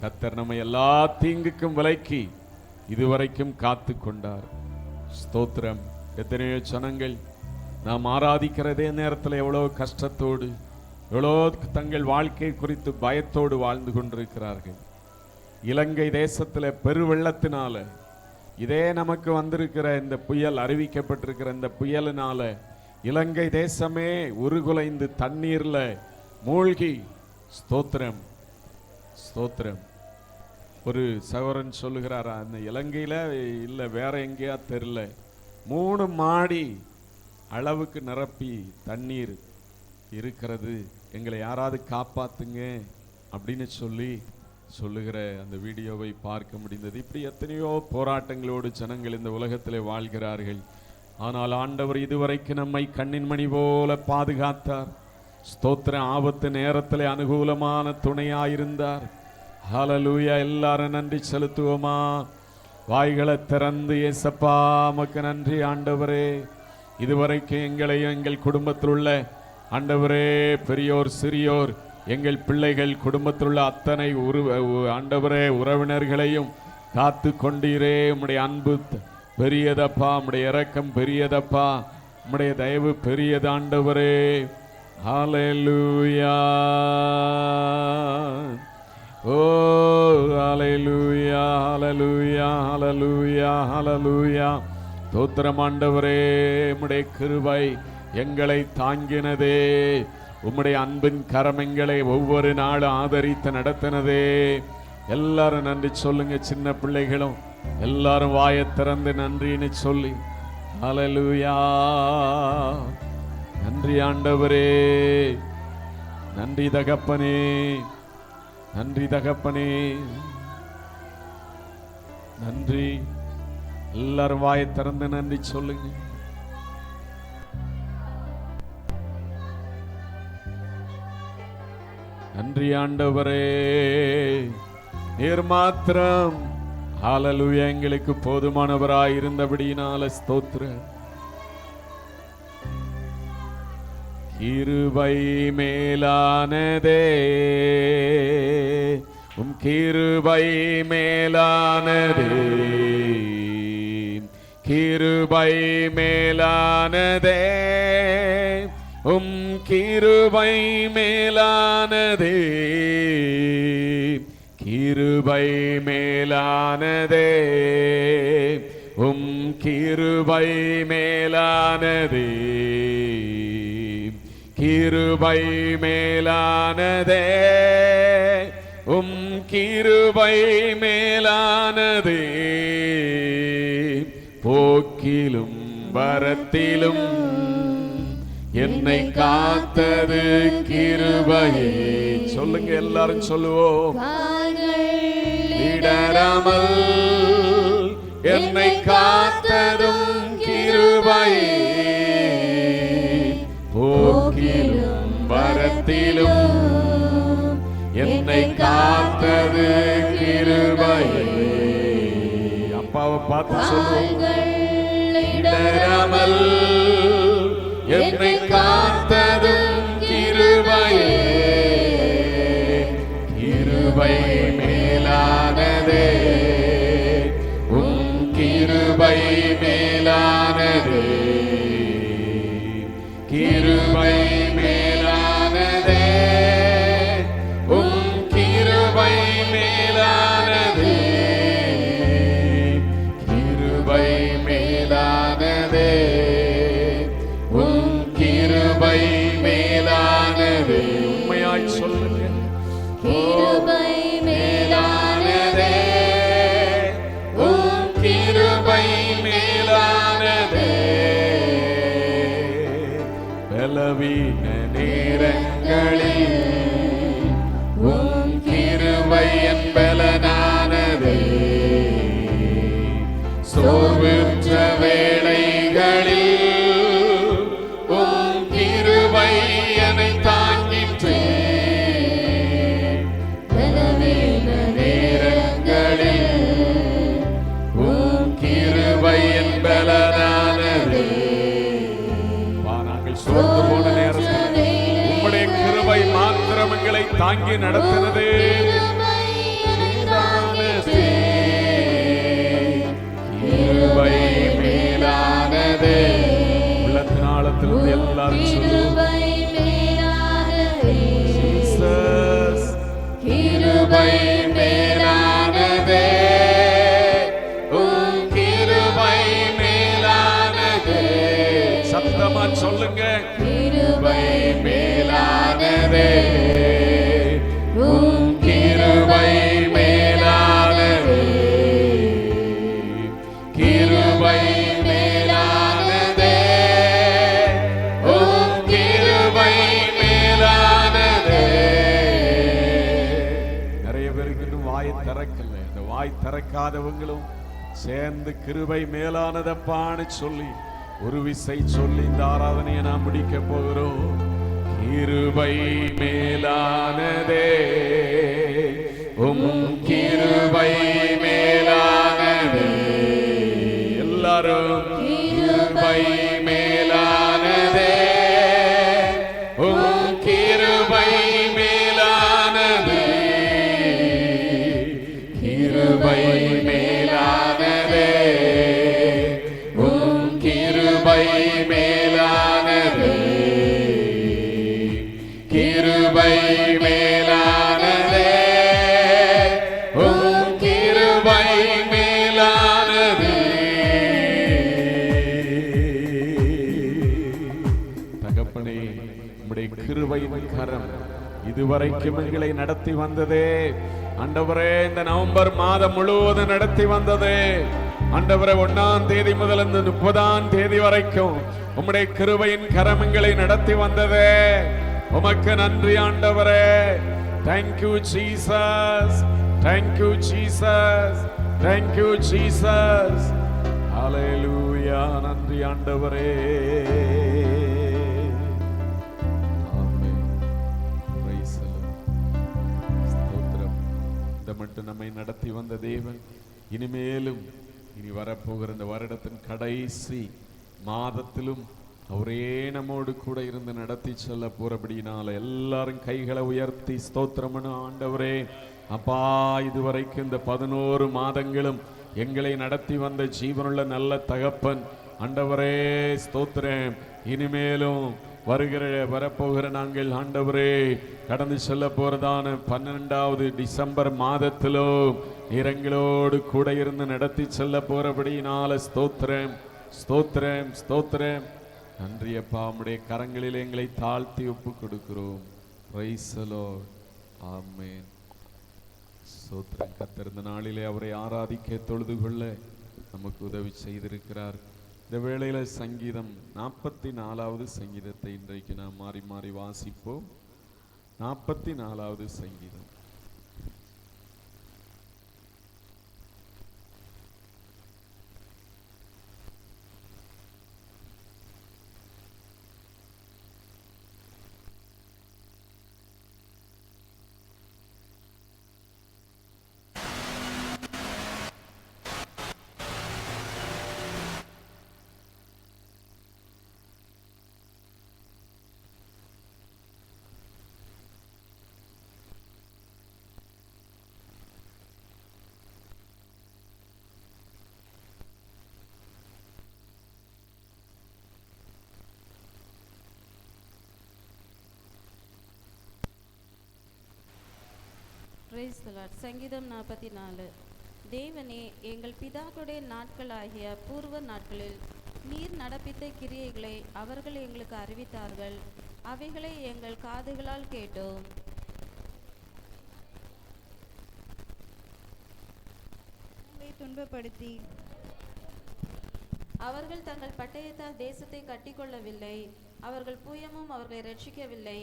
கர்த்தர் நம்மை எல்லா தீங்குக்கும் விலக்கி இதுவரைக்கும் காத்து கொண்டார். ஸ்தோத்திரம். எத்தனையோ ஜனங்கள் நாம் ஆராதிக்கிறதே நேரத்தில் எவ்வளோ கஷ்டத்தோடு, எவ்வளோ தங்கள் வாழ்க்கை குறித்து பயத்தோடு வாழ்ந்து கொண்டிருக்கிறார்கள். இலங்கை தேசத்தில் பெருவெள்ளத்தினால, இதே நமக்கு வந்திருக்கிற இந்த புயல், அறிவிக்கப்பட்டிருக்கிற இந்த புயலினால இலங்கை தேசமே உருகுலைந்து தண்ணீர்ல மூழ்கி, ஸ்தோத்திரம் ஸ்தோத்திரம். ஒரு சகோதரன் சொல்லுகிறாரா, அந்த இலங்கையில இல்லை வேற எங்கேயா தெரியல, 3 மாடி அளவுக்கு நிரப்பி தண்ணீர் இருக்கிறது, எங்களை யாராவது காப்பாத்துங்க அப்படின்னு சொல்லுகிற அந்த வீடியோவை பார்க்க முடிந்தது. இப்படி எத்தனையோ போராட்டங்களோடு ஜனங்கள் இந்த உலகத்திலே வாழ்கிறார்கள். ஆனால் ஆண்டவர் இதுவரைக்கும் நம்மை கண்ணின் மணி போல பாதுகாத்தார். ஸ்தோத்திரம். ஆபத்து நேரத்திலே அனுகூலமான துணையாயிருந்தார். ஹல்லேலூயா. எல்லாரும் நன்றி செலுத்துவோமா? வாய்களை திறந்து, இயேசப்பா உமக்கு நன்றி ஆண்டவரே, இதுவரைக்கும் எங்களையும் எங்கள் குடும்பத்தில் உள்ள ஆண்டவரே, பெரியோர் சிறியோர், எங்கள் பிள்ளைகள், குடும்பத்தில் உள்ள அத்தனை ஆண்டவரே உறவினர்களையும் காத்து கொண்டீரே. உம்முடைய அன்பு பெரியதப்பா, உம்முடைய இரக்கம் பெரியதப்பா, உம்முடைய தயவு பெரியது ஆண்டவரே. ஹல்லேலூயா. ஓ ஹல்லேலூயா, ஹல்லேலூயா, ஹல்லேலூயா, ஹல்லேலூயா. ஸ்தோத்திரம் ஆண்டவரே, உம்முடைய கிருபை எங்களை தாங்கினதே, உம்முடைய அன்பின் கரம் எங்களை ஒவ்வொரு நாளும் ஆதரித்து நடத்தினதே. எல்லாரும் நன்றி சொல்லுங்க. சின்ன பிள்ளைகளும் எல்லாரும் வாயை திறந்து நன்றின்னு சொல்லி, ஹல்லேலூயா. நன்றி ஆண்டவரே, நன்றி தகப்பனே, நன்றி தகப்பனே, நன்றி. எல்லாரும் வாயை திறந்து நன்றி சொல்லுங்க. நன்றி ஆண்டவரே, நீர் மாத்திரம் ஹல்லேலூயா எங்களுக்கு போதுமானவராய் இருந்தபடியினால ஸ்தோத்திரம். கிருபை மேலானதே, உம் கிருபை மேலானதே, கிருபை மேலானதே, உம் கிருபை மேலானதே, கிருபை மேலானதே, உம் கிருபை மேலானதே, கிருபை மேலானதே, உம் கிருபை மேலானதே. போக்கிலும் வரத்திலும் என்னை காத்தது கிருபையே. சொல்லுங்க, எல்லாரும் சொல்லுவோம். இடராமல் என்னை காத்ததும் கிருபையே, போக்கிலும் வரத்திலும் என்னை காத்தது கிருபையே. அப்பாவை பார்த்து சொல்லுவோம். இடராமல் என்னை காத்ததும் கிருபையே, கிருபை மேலானதே, உம் கிருபை மேலானதே, கிருபை மேலானதே, உம் கிருபை மேலானதே, கிருபை மேலானதே, உம் கிருபை மேலானதே. உண்மையாய் சொல்லுங்க. கிருபை மேலானதே, உம் கிருபை மேலானதே. பலவீன நேரங்களில் உம் கிருபை என் பலனானதே, சோர்வுற்ற வேளைகளில் உம் கிருபை என்னை தாங்கிற்றே. பலவீன நேரங்களில் உம் கிருபை என் பலனானதே. நாங்கள் சோர்ந்து போன நேரத்தில் உம்முடைய கிருபை மாத்திரம் எங்களை தாங்கி நடத்தினதே. கிருபை மேலானதே, சொல்லுங்க. கிருபை மேலானதே, உம் கிருபை மேலானதே, கிருபை மேலானதே, உம் கிருபை மேலானதே. நிறைய பேருக்கு இன்னும் வாய் திறக்கல. இந்த வாய் திறக்காதவங்களும் சேர்ந்து கிருபை மேலானதப்பான்னு சொல்லி ஒரு விசை சொல்லி இந்த ஆராதனையை நாம் முடிக்க போகிறோம். கிருபை மேலானதே, உம் கிருபை மேலானதே. எல்லாரும் கிருபை மேலானதே, உம் கிருபை மேலானதே, கிருபை மேலானதே, உம் கிருபை மேலானதே, கிருபை மேலானதே, உம் கிருபை மேலானதே. தகப்பனே, உம்முடைய கிருபையின் கரம் இதுவரைக்கும் எங்களை நடத்தி வந்ததே. ஆண்டவரே, இந்த நவம்பர் மாதம் முழுவதும் நடத்தி வந்ததே. ஆண்டவரே, 1ஆம் தேதி முதல் இந்த 30ஆம் தேதி வரைக்கும் உம்முடைய கிருபையின் கரம் எங்களை நடத்தி வந்ததே. உமக்கு நன்றி ஆண்டவரே. Thank you Jesus, thank you Jesus, thank you Jesus. Hallelujah. நன்றி ஆண்டவரே. ஆமென். Praise the Lord. ஸ்தோத்திரம். இந்த மட்டும் நம்மை நடத்தி வந்த தேவன் இனிமேலும் இனி வரப்போகிற இந்த வருடத்தின் கடைசி மாதத்திலும் அவரே நம்மோடு கூட இருந்து நடத்தி செல்ல போறபடினால எல்லாரும் கைகளை உயர்த்தி ஸ்தோத்திரம்னு ஆண்டவரே. அப்பா, இதுவரைக்கும் இந்த 11 மாதங்களும் எங்களை நடத்தி வந்த ஜீவனுள்ள நல்ல தகப்பன் ஆண்டவரே, ஸ்தோத்திரம். இனிமேலும் வரப்போகிற நாங்கள் ஆண்டவரே கடந்து செல்ல போறதான 12வது டிசம்பர் மாதத்திலும் எங்களோடு கூட இருந்து நடத்தி செல்ல போறபடினால ஸ்தோத்திரம், ஸ்தோத்திரம், ஸ்தோத்திரம். நன்றி அப்பா. உம்முடைய கரங்களில் எங்களை தாழ்த்தி ஒப்பு கொடுக்கிறோம். Praise the Lord. ஆமென். ஸ்தோத்திரம். கர்த்தர் இந்த நாளிலே அவரை ஆராதிக்க தொழுது கொள்ள நமக்கு உதவி செய்திருக்கிறார். இந்த வேளையில சங்கீதம் 44வது சங்கீதத்தை இன்றைக்கு நாம் மாறி மாறி வாசிப்போம். 44வது சங்கீதம். Praise the Lord. சங்கீதம் 44. தேவனே, எங்கள் பிதாக்களுடைய நாட்களாகிய பூர்வ நாட்களில் நீர் நடப்பித்த கிரியைகளை அவர்கள் எங்களுக்கு அறிவித்தார்கள். அவைகளை எங்கள் காதுகளால் கேட்டோம். துன்பப்படுத்தி அவர்கள் தங்கள் பட்டயத்தால் தேசத்தை கட்டிக்கொள்ளவில்லை. அவர்கள் புயமும் அவர்களை ரட்சிக்கவில்லை.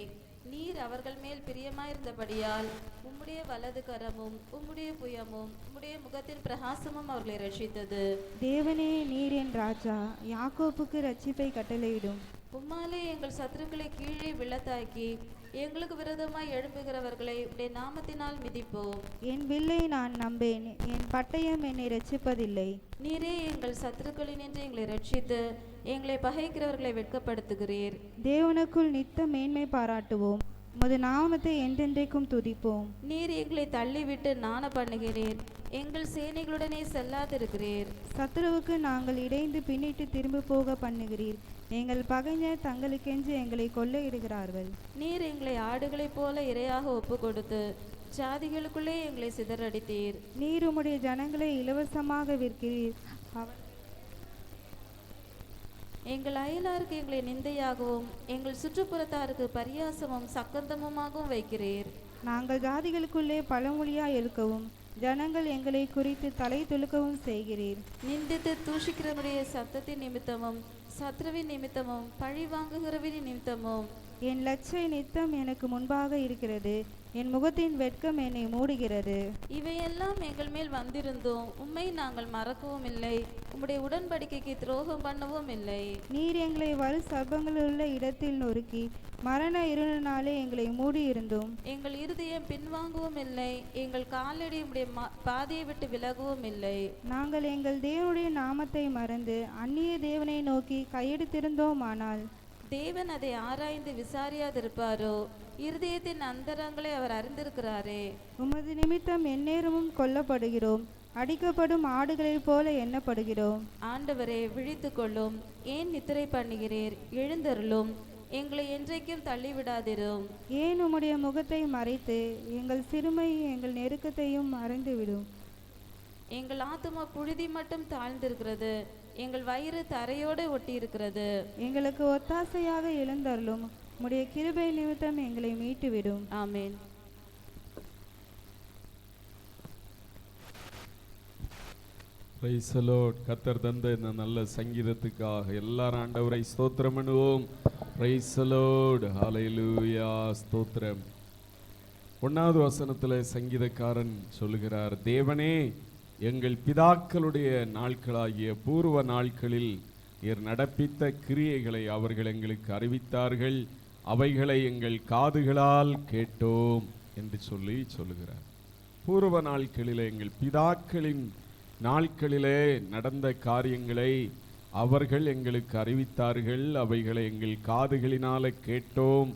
நீர் அவர்கள் மேல் பிரியமாயிருந்தபடியால் உம்முடைய வலது கரமும் உம்முடைய புயமும் உம்முடைய முகத்தின் பிரகாசமும் அவர்களை ரட்சித்தது. தேவனே, நீர் என் ராஜா, யாக்கோப்புக்கு ரட்சிப்பை கட்டளையிடும். உம்மாலே எங்கள் சத்துருக்களை கீழே விழத்தாக்கி எங்களுக்கு விரோதமாய் எழும்புகிறவர்களை உடைய நாமத்தினால் மிதிப்போம். என் வில்லை நான் நம்பேன், என் பட்டயம் என்னை ரட்சிப்பதில்லை. நீரே எங்கள் சத்துருக்களினின்று எங்களை ரட்சித்து எங்களை பகைக்கிறவர்களை வெட்கப்படுத்துகிறீர். தேவனுக்குள் நித்த மேன்மை பாராட்டுவோம், உமது நாமத்தை என்றென்றைக்கும் துதிப்போம். நீர் எங்களை தள்ளிவிட்டு நாண பண்ணுகிறீர், எங்கள் சேனைகளுடனே செல்லாதிருக்கிறீர். சத்துருவுக்கு நாங்கள் இடைந்து பின்னிட்டு திரும்ப போக பண்ணுகிறீர். எங்கள் பகைஞர் தங்களுக்கென்று எங்களை கொள்ளையிடுகிறார்கள். நீர் எங்களை ஆடுகளைப் போல இரையாக ஒப்பு கொடுத்து ஜாதிகளுக்குள்ளே எங்களை சிதறடித்தீர். நீர் உம்முடைய ஜனங்களை இலவசமாக விற்கிறீர், எங்கள் அயலாருக்கு எங்களை நிந்தையாகவும் எங்கள் சுற்றுப்புறத்தாருக்கு பரியாசமும் சக்கந்தமுமாகவும் வைக்கிறீர். நாங்கள் ஜாதிகளுக்குள்ளே பழமொழியாய் இருக்கவும் ஜனங்கள் எங்களை குறித்து தலை துலுக்கவும் செய்கிறீர். நிந்தித்து தூஷிக்கிறவருடைய சத்தத்தின் நிமித்தமும் சத்ருவின் நிமித்தமும் பழி வாங்குகிறவரின் நிமித்தமும் என் லட்சை நித்தம் எனக்கு முன்பாக இருக்கிறது, என் முகத்தின் வெட்கம் என்னை மூடுகிறது. இவையெல்லாம் எங்கள் மேல் வந்திருந்தோம் உம்மை நாங்கள் மறக்கவும் இல்லை, உம்முடைய உடன்படிக்கைக்கு துரோகம் பண்ணவும் இல்லை. நீர் எங்களை வலு சர்ப்பங்களுள்ள இடத்தில் நொறுக்கி மரண இருளினாலே எங்களை மூடியிருந்தோம். எங்கள் இருதயம் பின்வாங்கவும் இல்லை, எங்கள் காலடி உம்முடைய பாதையை விட்டு விலகவும் இல்லை. நாங்கள் எங்கள் தேவனுடைய நாமத்தை மறந்து அந்நிய தேவனை நோக்கி கையெடுத்திருந்தோமானால் தேவன் அதை ஆராய்ந்து விசாரியாதிருப்பாரோ? இருதயத்தின் அந்தரங்களை அவர் அறிந்திருக்கிறாரே. உமது நிமித்தம் எந்நேரமும் கொல்லப்படுகிறோம், அடிக்கப்படும் ஆடுகளைப் போல எண்ணப்படுகிறோம். ஆண்டவரே, விழித்து கொள்ளும். ஏன் நித்திரை பண்ணுகிறீர்? எழுந்தருளும். எங்களை என்றைக்கும் தள்ளிவிடாதிரும். ஏன் உம்முடைய முகத்தை மறைத்து எங்கள் சிறுமை எங்கள் நெருக்கத்தையும் மறைந்துவிடும். எங்கள் ஆத்துமா புழுதி மட்டும் தாழ்ந்திருக்கிறது, எங்கள் வயிறு தரையோடு ஒட்டி இருக்கிறது. எங்களுக்கு ஒத்தாசையாக எழுந்தருளும், உம்முடைய கிருபை நிமித்தம் எங்களை மீட்டுவிடும். ஆமேன். Price the Lord. கர்த்தர் தந்த இந்த நல்ல சங்கீதத்துக்காக எல்லாரும் ஆண்டவரை ஸ்தோத்திரம் பண்ணுவோம். Praise the Lord. ஹல்லேலூயா. ஸ்தோத்திரம். 1வது வசனத்தில் சங்கீதக்காரன் சொல்லுகிறார், தேவனே, எங்கள் பிதாக்களுடைய நாட்களாகிய பூர்வ நாட்களில் நீர் நடப்பித்த கிரியைகளை அவர்கள் எங்களுக்கு அறிவித்தார்கள், அவைகளை எங்கள் காதுகளால் கேட்டோம் என்று சொல்லுகிறார். பூர்வ நாட்களிலே எங்கள் பிதாக்களின் நாட்களிலே நடந்த காரியங்களை அவர்கள் எங்களுக்கு அறிவித்தார்கள், அவைகளை எங்கள் காதுகளினாலே கேட்டோம்.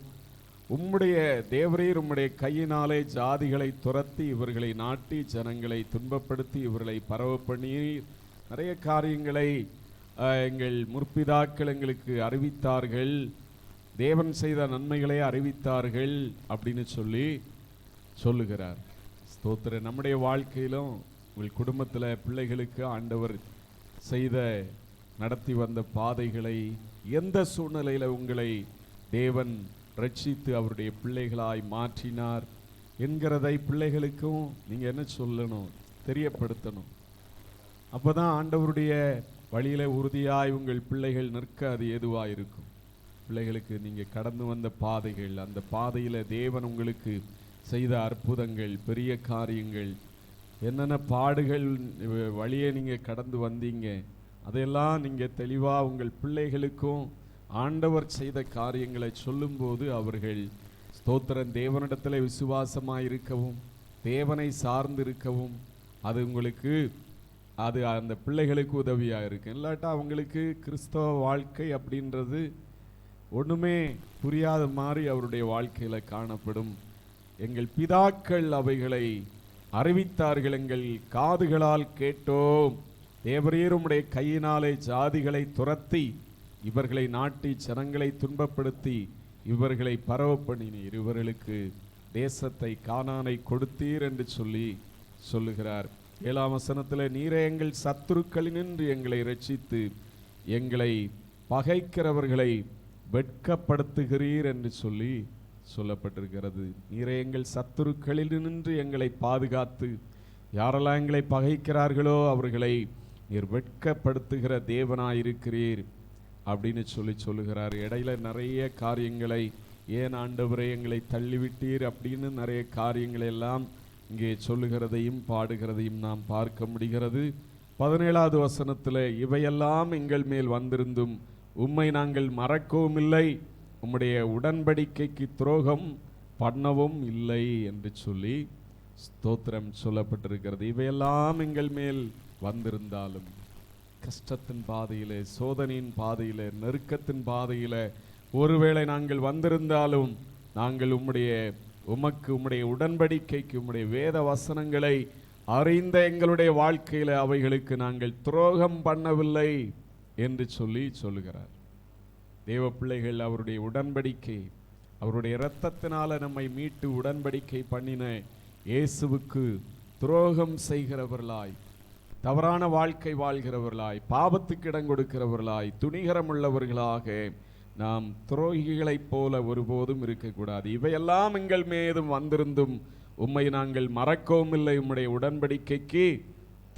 உம்முடைய தேவரீர் உம்முடைய கையினாலே ஜாதிகளை துரத்தி இவர்களை நாட்டி ஜனங்களை துன்பப்படுத்தி இவர்களை பரவ பண்ணி நிறைய காரியங்களை எங்கள் முற்பிதாக்கள் எங்களுக்கு அறிவித்தார்கள், தேவன் செய்த நன்மைகளை அறிவித்தார்கள் அப்படின்னு சொல்லுகிறார். ஸ்தோத்திரம். நம்முடைய வாழ்க்கையிலும் உங்கள் குடும்பத்தில் பிள்ளைகளுக்கு ஆண்டவர் செய்த நடத்தி வந்த பாதைகளை, எந்த சூழ்நிலையில் உங்களை தேவன் ரட்சித்து அவருடைய பிள்ளைகளாய் மாற்றினார் என்கிறதை பிள்ளைகளுக்கும் நீங்கள் என்ன சொல்லணும்? தெரியப்படுத்தணும். அப்போ தான் ஆண்டவருடைய வழியில் உறுதியாய் உங்கள் பிள்ளைகள் நிற்க அது ஏதுவாக இருக்கும். பிள்ளைகளுக்கு நீங்கள் கடந்து வந்த பாதைகள், அந்த பாதையில் தேவன் உங்களுக்கு செய்த அற்புதங்கள், பெரிய காரியங்கள், என்னென்ன பாடுகள் வழியை நீங்கள் கடந்து வந்தீங்க, அதையெல்லாம் நீங்கள் தெளிவாக உங்கள் பிள்ளைகளுக்கும் ஆண்டவர் செய்த காரியங்களை சொல்லும்போது அவர்கள் ஸ்தோத்திரம் தேவனிடத்தில் விசுவாசமாக இருக்கவும், தேவனை சார்ந்து இருக்கவும், அது உங்களுக்கு அந்த பிள்ளைகளுக்கு உதவியாக இருக்கும். இல்லாட்டா அவங்களுக்கு கிறிஸ்தவ வாழ்க்கை அப்படின்றது ஒன்றுமே புரியாத மாதிரி அவருடைய வாழ்க்கையில் காணப்படும். எங்கள் பிதாக்கள் அவைகளை அறிவித்தார்கள், எங்கள் காதுகளால் கேட்டோம். தேவரீர் உம்முடைய கையினாலே ஜாதிகளை துரத்தி இவர்களை நாட்டி ஜனங்களை துன்பப்படுத்தி இவர்களை பரவ பண்ணினீர், இவர்களுக்கு தேசத்தை கானானை கொடுத்தீர் என்று சொல்லுகிறார். 7ஆம் வசனத்தில், நீரே எங்கள் சத்துருக்களினின்று எங்களை ரட்சித்து எங்களை பகைக்கிறவர்களை வெட்கப்படுத்துகிறீர் என்று சொல்லப்பட்டிருக்கிறது. நீரே எங்கள் சத்துருக்களினின்று எங்களை பாதுகாத்து யாரெல்லாம் எங்களை பகைக்கிறார்களோ அவர்களை நீர் வெட்கப்படுத்துகிற தேவனாயிருக்கிறீர் அப்படின்னு சொல்லுகிறார். இடையில நிறைய காரியங்களை, ஏன் ஆண்டவரே எங்களை தள்ளிவிட்டீர் அப்படின்னு நிறைய காரியங்களை எல்லாம் இங்கே சொல்லுகிறதையும் பாடுகிறதையும் நாம் பார்க்க முடிகிறது. 17வது வசனத்தில், இவையெல்லாம் எங்கள் மேல் வந்திருந்தும் உம்மை நாங்கள் மறக்கவும் இல்லை, உம்முடைய உடன்படிக்கைக்கு துரோகம் பண்ணவும் இல்லை என்று ஸ்தோத்திரம் சொல்லப்பட்டிருக்கிறது. இவையெல்லாம் எங்கள் மேல் வந்திருந்தாலும், கஷ்டத்தின் பாதையில், சோதனையின் பாதையில், நெருக்கத்தின் பாதையில் ஒருவேளை நாங்கள் வந்திருந்தாலும் நாங்கள் உம்முடைய உடன்படிக்கைக்கு, உம்முடைய வேத வசனங்களை அறிந்த எங்களுடைய வாழ்க்கையில் அவைகளுக்கு நாங்கள் துரோகம் பண்ணவில்லை என்று சொல்லுகிறார். தேவ பிள்ளைகள் அவருடைய உடன்படிக்கை, அவருடைய இரத்தத்தினால நம்மை மீட்டு உடன்படிக்கை பண்ணின இயேசுவுக்கு துரோகம் செய்கிறவர்களாய், தவறான வாழ்க்கை வாழ்கிறவர்களாய், பாவத்துக்கு இடம் கொடுக்கிறவர்களாய், துணிகரம் உள்ளவர்களாக நாம் துரோகிகளைப் போல ஒருபோதும் இருக்கக்கூடாது. இவையெல்லாம் எங்கள் மீதும் வந்திருந்தும் உம்மை நாங்கள் மறக்கவும் இல்லை, உம்முடைய உடன்படிக்கைக்கு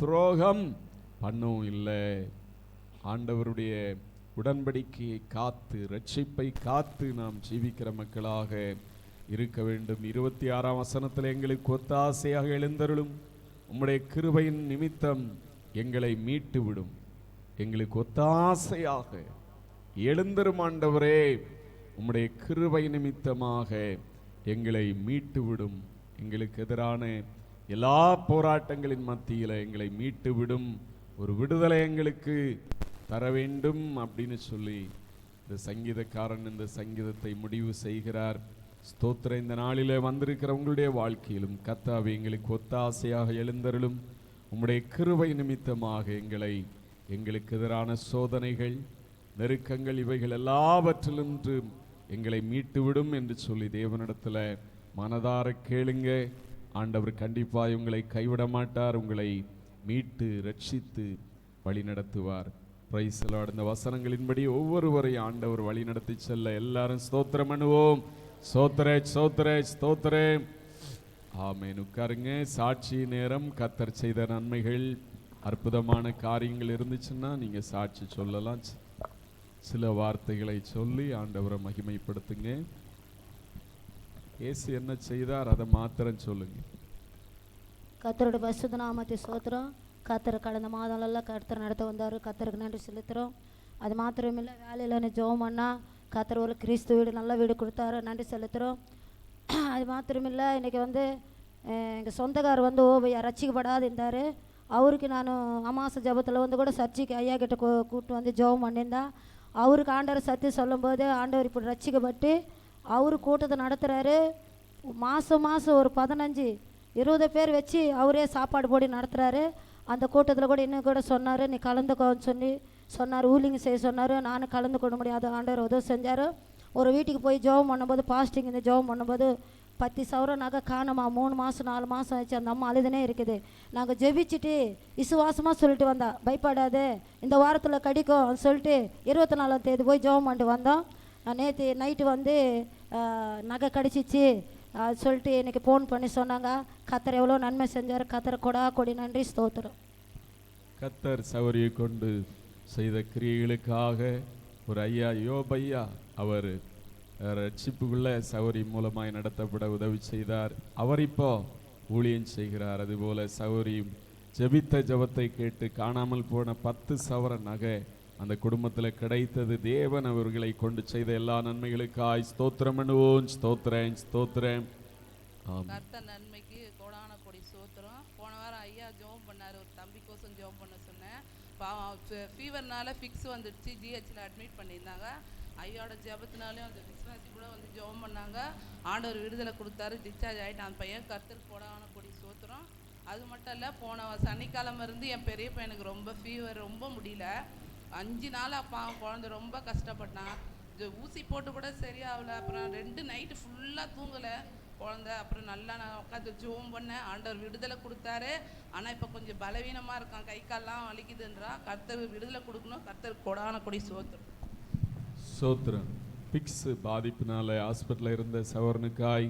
துரோகம் பண்ணவும் இல்லை. ஆண்டவருடைய உடன்படிக்கையை காத்து, ரட்சிப்பை காத்து நாம் ஜீவிக்கிற மக்களாக இருக்க வேண்டும். 26ஆம் வசனத்தில் எங்களுக்கு ஒத்தாசையாக எழுந்தருளும், உம்முடைய கிருபையின் நிமித்தம் எங்களை மீட்டு விடும். எங்களுக்கு ஒத்தாசையாக எழுந்தரும் ஆண்டவரே, உம்முடைய கிருபை நிமித்தமாக எங்களை மீட்டு விடும். எங்களுக்கு எதிரான எல்லா போராட்டங்களின் மத்தியில் எங்களை மீட்டு விடும். ஒரு விடுதலை எங்களுக்கு தர வேண்டும் அப்படின்னு சொல்லி இந்த சங்கீதக்காரன் இந்த சங்கீதத்தை முடிவு செய்கிறார். ஸ்தோத்திரம். இந்த நாளிலே வந்திருக்கிற உங்களுடைய வாழ்க்கையிலும் கர்த்தாவே எங்களுக்கு ஒத்தாசையாக எழுந்தருளும். உம்முடைய கிருபை நிமித்தமாக எங்களுக்கு எதிரான சோதனைகள், நெருக்கங்கள், இவைகள் எல்லாவற்றிலிருந்து எங்களை மீட்டுவிடும் என்று சொல்லி தேவனிடத்தில் மனதார கேளுங்க. ஆண்டவர் கண்டிப்பாக உங்களை கைவிட மாட்டார், உங்களை மீட்டு ரட்சித்து வழி நடத்துவார். Price the Lord. இந்த வசனங்களின்படி ஒவ்வொருவரையும் ஆண்டவர் வழி நடத்தி செல்ல எல்லாரும் ஸ்தோத்திரம் பண்ணுவோம். ஸ்தோத்திரே ஸ்தோத்திரே ஸ்தோத்திரே. ஆமென். உட்காருங்க. சாட்சி நேரம். கர்த்தர் செய்த நன்மைகள், அற்புதமான காரியங்கள் இருந்துச்சுன்னா நீங்க சாட்சி சொல்லலாம். சில வார்த்தைகளை சொல்லி ஆண்டவரை மகிமைப்படுத்துங்க. இயேசு என்ன செய்தார் அதை மாத்திரம் சொல்லுங்க. கர்த்தரோட பரிசுத்த நாமத்தை ஸ்தோத்திரம். கர்த்தர் கடந்த மாதம்லாம் கர்த்தர் நடத்த வந்தார். கர்த்தருக்கு நன்றி செலுத்துகிறோம். அது மாத்திரமில்லை, வேலையில் ஜெபம் பண்ணால் கர்த்தர் ஒரு கிறிஸ்து வீடு, நல்ல வீடு கொடுத்தாரு, நன்றி செலுத்துகிறோம். அது மாத்திரமில்லை, இன்றைக்கி எங்கள் சொந்தக்கார் ரசிக்கப்படாது இருந்தார். அவருக்கு நான் அமாச ஜபத்தில் கூட சர்ச்சைக்கு ஐயா கிட்ட கூப்பிட்டு வந்து ஜெபம் பண்ணியிருந்தா. அவருக்கு ஆண்டவர் சத்தியம் சொல்லும்போது ஆண்டவர் இப்படி ரசிக்கப்பட்டு அவர் கூட்டத்தை நடத்துகிறாரு. மாதம் ஒரு 15-20 பேர் வச்சு அவரே சாப்பாடு போடி நடத்துகிறாரு. அந்த கூட்டத்தில் கூட இன்னும் கூட சொன்னார், நீ கலந்துக்கோன்னு சொல்லி சொன்னார், ஊழிங்க செய்ய சொன்னார். நானும் கலந்து கொள்ள முடியாது, ஆண்டவர் உதவி செஞ்சார். ஒரு வீட்டுக்கு போய் ஜெபம் பண்ணும்போது, பாஸ்டிங் இந்த ஜெபம் பண்ணும்போது 10,000 நகை காணுமா. 3 மாதம் 4 மாதம் ஆச்சு. அந்த அம்மா அழுதுனே இருக்குது. நாங்கள் ஜெபிச்சுட்டு விசுவாசமாக சொல்லிட்டு வந்தா, பயப்படாது இந்த வாரத்தில் கிடைக்கும் சொல்லிட்டு 24ஆம் தேதி போய் ஜெபம் பண்ணிட்டு வந்தோம். நேற்று நைட்டு நகை கிடச்சிச்சு சொல்லிட்டு எனக்கு ஃபோன் பண்ணி சொன்னாங்க. கர்த்தர் எவ்வளோ நன்மை செஞ்சார். கர்த்தர் கொடி நன்றி ஸ்தோத்திரம். கர்த்தர் சவரியை கொண்டு செய்த கிரியைகளுக்காக ஒரு ஐயா, யோபையா, அவர் ரட்சிப்புக்குள்ள சவரி மூலமாய் நடத்தப்பட உதவி செய்தார். அவர் இப்போ ஊழியம் செய்கிறார். அதுபோல சவரி ஜெபித்த ஜபத்தை கேட்டு காணாமல் போன 10 சவர நகை அந்த குடும்பத்தில் கிடைத்தது. தேவன் அவர்களை கொண்டு செய்த எல்லா நன்மைகளுக்காய் ஸ்தோத்திரம் பண்ணுவோம். ஸ்தோத்திரம் ஸ்தோத்திரம். கர்த்தர் நன்மைக்கு கோடான கொடி ஸ்தோத்திரம். போன வாரம் ஐயா ஜெபம் பண்ணார். ஒரு தம்பிக்கோசம் ஜெபம் பண்ண சொன்னேன். ஃபீவர்னால ஃபிக்ஸ் வந்துடுச்சு, ஜிஹெச்சில் அட்மிட் பண்ணியிருந்தாங்க. ஐயாவோட ஜெபத்தினாலையும் அந்த விஸ்வாசி கூட ஜெபம் பண்ணாங்க. ஆண்டவர் விடுதலை கொடுத்தாரு, டிஸ்சார்ஜ் ஆகிட்டு அந்த பையன். கர்த்தர் கோடான கொடி ஸ்தோத்திரம். அது மட்டும் இல்லை, போன சனிக்கிழமை இருந்து என் பெரிய பையனுக்கு ரொம்ப ஃபீவர், ரொம்ப முடியல. 5 நாள் குழந்தை ரொம்ப கஷ்டப்பட்டான். ஊசி போட்டு கூட சரியாகல. அப்புறம் 2 நைட்டு ஃபுல்லாக தூங்கலை குழந்தை. அப்புறம் நல்லா நான் உட்காந்து ஜெபம் பண்ணேன். ஆண்டவர் விடுதலை கொடுத்தாரு. ஆனால் இப்போ கொஞ்சம் பலவீனமாக இருக்கான், கை கால்லாம் வலிக்குதுன்றா. கர்த்தர் விடுதலை கொடுக்கணும். கர்த்தர் கொடான கொடி சோத்திரம் சோத்திரம். பிக்ஸ் பாதிப்பினால ஹாஸ்பிட்டலில் இருந்த சவரனுக்காய்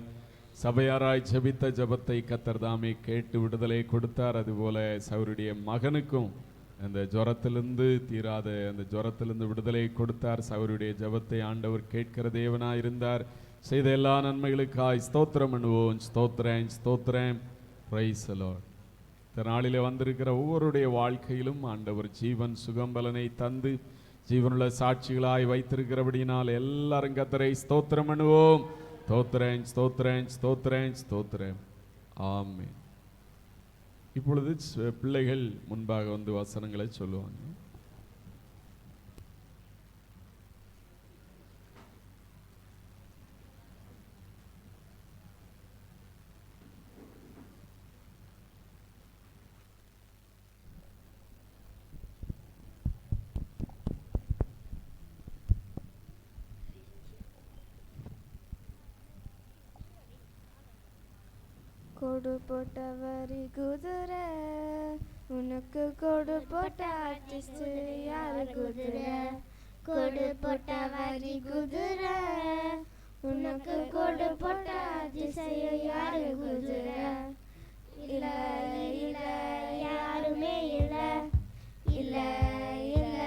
சபையாராய் ஜெபித்த ஜபத்தை கர்த்தர் தாமே கேட்டு விடுதலை கொடுத்தார். அதுபோல சவருடைய மகனுக்கும் அந்த ஜுரத்திலிருந்து தீராத அந்த ஜுரத்திலிருந்து விடுதலை கொடுத்தார். சவருடைய ஜபத்தை ஆண்டவர் கேட்கிற தேவனாய் இருந்தார். செய்த எல்லா நன்மைகளுக்காய் ஸ்தோத்திரம் பண்ணுவோம். ஸ்தோத்திரம் ஸ்தோத்திரம். Price the Lord. இந்த நாளிலே வந்திருக்கிற ஒவ்வொருடைய வாழ்க்கையிலும் ஆண்டவர் ஜீவன் சுகம்பலனை தந்து ஜீவனுள்ள சாட்சிகளாய் வைத்திருக்கிறபடியினால் எல்லாரும் கர்த்தரை ஸ்தோத்திரம் பண்ணுவோம். ஸ்தோத்திரம் ஸ்தோத்திரம் ஸ்தோத்திரம் ஸ்தோத்திரம். ஆமென். இப்பொழுது பிள்ளைகள் முன்பாக வசனங்களை சொல்லுவாங்க. ಕೊಡು ಪೊಟ್ಟವರಿ ಕುದುರೆ உனக்கு கொடு போட்ட ஆர்டிஸ்ட் யாரு குதிரை, கொடு போட்ட வரி குதிரை, உனக்கு கொடு போட்ட அதிசயம் யாரு குதிரை, இல்ல இல்ல யாருமே இல்ல, இல்ல இல்ல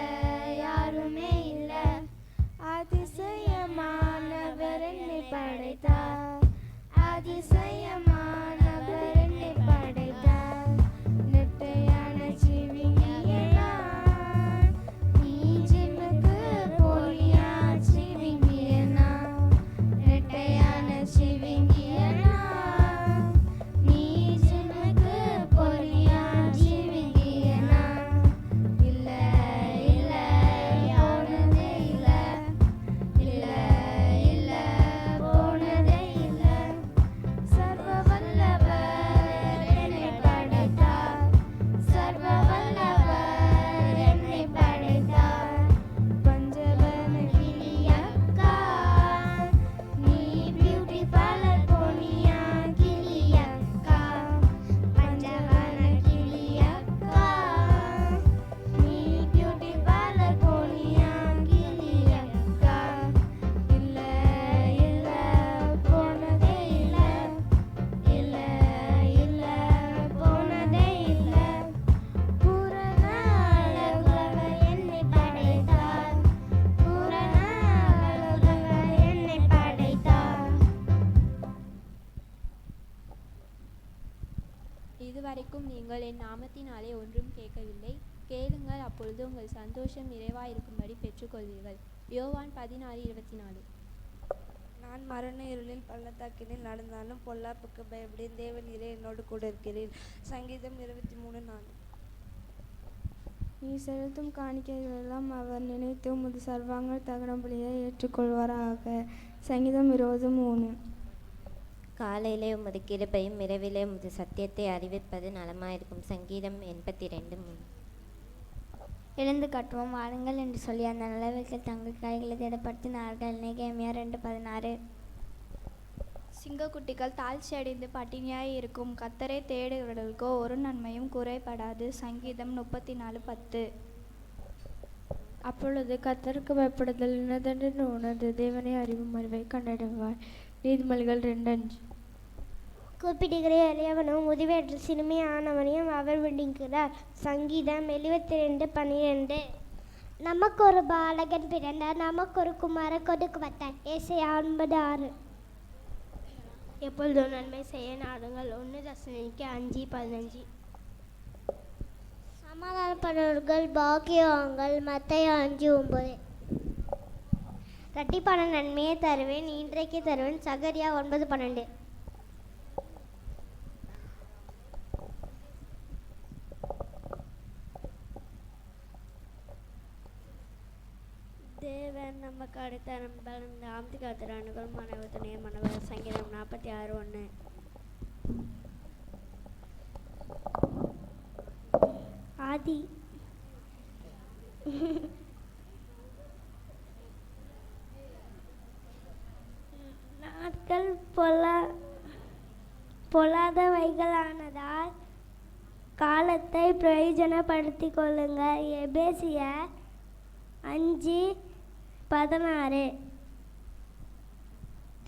யாருமே இல்ல, அதிசயமானவர் என்னை படைத்தார், அதிசயமானவர் என்னை படைத்தார், நெட்டையான சிவிங்கியனா நீ ஜிம்முக்கு போறியா சிவிங்கியனா, நெட்டையான சிவிங்கியனா நீ ஜிம்முக்கு போறியா சிவிங்கியனா, இல்ல இல்ல போனதே இல்ல, இல்ல இல்ல போனதே இல்ல, சர்வ வல்லவர் என்னை படைத்தார், சர்வ வல்லவர் என்னை படைத்தார், பஞ்சவர்ண கிளியக்கா நீ பியூட்டி பார்லர் போனியா கிளியக்கா, பஞ்சவர்ண கிளியக்கா நீ பியூட்டி பார்லர் போனியா கிளியக்கா, இல்ல இல்ல போனதே இல்ல, இல்ல இல்ல போனதே இல்ல, பூரண அழகவர் என்னை படைத்தார், பூரண அழகவர் என்னை படைத்தார். இதுவரைக்கும் நீங்கள் என் நாமத்தினாலே ஒன்றும் கேட்கவில்லை, கேளுங்கள், அப்பொழுது உங்கள் சந்தோஷம் நிறைவாயிருக்கும்படி பெற்றுக்கொள்வீர்கள். யோவான் 16:24. நான் மரண இருளில் பள்ளத்தாக்கினில் நடந்தாலும் பொல்லாப்புக்கு பயப்படேன், தேவநீரே என்னோடு கூட இருக்கிறேன். சங்கீதம் 23:4. நீ செலுத்தும் காணிக்கைகளெல்லாம் அவர் நினைத்து உமது சர்வாங்க தகனபலியை ஏற்றுக்கொள்வாராக. சங்கீதம் 20:3. காலையிலே உமது கிருபையும் இரவிலே உமது சத்தியத்தை அறிவிப்பது நலமாயிருக்கும். சங்கீதம் 82:3. எழுந்து கட்டுவோம் வாருங்கள் என்று சொல்லி அந்த நிலவுகள் தங்கள் கைகளை திடப்படுத்தினார்கள். நெகேமியா 2:16. சிங்கக்குட்டிகள் தாழ்ச்சி அடைந்து பட்டினியாய் இருக்கும், கர்த்தரை தேடுகிறவர்களுக்கோ ஒரு நன்மையும் குறைபடாது. சங்கீதம் 34:10. அப்பொழுது கர்த்தருக்கு பயப்படுதல் இன்னதென்று உணர்ந்து தேவனை அறிவும் அறிவை கண்டடைவார். நீதிமொழிகள் 2:5. கூப்பிடுகிற எளியவனும் உதவியற்ற சிறுமியானவனையும் அவர் விடுகிறார். சங்கீதம் 72:12. நமக்கு ஒரு பாலகன் பிறந்தார், நமக்கு ஒரு குமாரன் கொடுக்கப்பட்டார். ஏசாயா 9:6. எப்பொழுதும் நன்மை செய்ய நாடுங்கள். 1 தெசலோனிக்கேயர் 5:15. சமாதானப்படுவர்கள் பாக்கியவான்கள். மத்தேயு 5:9. இரட்டிப்பான நன்மையை தருவேன், இன்றைக்கு தருவேன். சகரியா 9:12. தேவன் நமக்கு அடுத்த நண்பன் ஆமதி காத்திரானுகள் மனைவி துணைய மனவர். சங்கீதம் 46:1. ஆதி நாட்கள் பொல்லாதவைகளானதால் காலத்தை பிரயோஜனப்படுத்திக் கொள்ளுங்கள். எபேசியர் 5:16.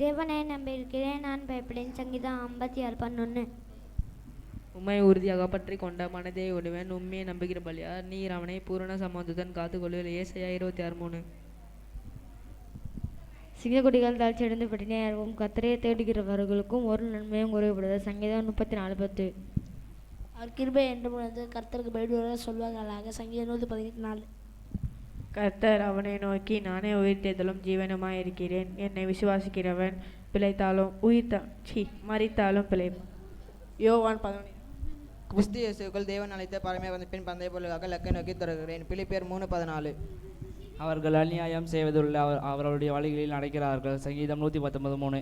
தேவனை நம்பியிருக்கிறேன், நான் பயப்படேன். சங்கீதம் 56:11. உம்மை உறுதியாக பற்றி கொண்ட மனதை ஒருவன் உண்மையை நம்புகிற பலியார், நீர் அவனை பூரண சமாதத்துடன் காத்துக்கொள்ளுங்கள். ஏசாயா 26:3. சிங்கக்குட்டிகள் தாழ்ச்சியடைந்து பட்டினியாகவும் கர்த்தரை தேடுகிறவர்களுக்கும் ஒரு நன்மையும் குறைபடாது. சங்கீதம் 34:10. அவர் கிருபை என்று உணர்ந்து கர்த்தருக்கு பயப்படுவதாக சொல்வார்களாக. சங்கீதம் 118:4. கர்த்தர் அவனை நோக்கி, நானே உயிர்த்தெழுதலும் ஜீவனுமாய் இருக்கிறேன். என்னை விசுவாசிக்கிறவன் பிழைத்தாலும் மரித்தாலும் பிழைப்பான். யோவான் 11. கிறிஸ்து இயேசுக்குள் தேவன் அழைத்த பரமே வந்த பின் பந்தய பொருளுக்காக லக்கை நோக்கி தொடர்கிறேன். பிலிப்பியர் 3:14. அவர்கள் அநியாயம் செய்வதுள்ள அவர்களுடைய வழிகளில் நடக்கிறார்கள். சங்கீதம் 119:3.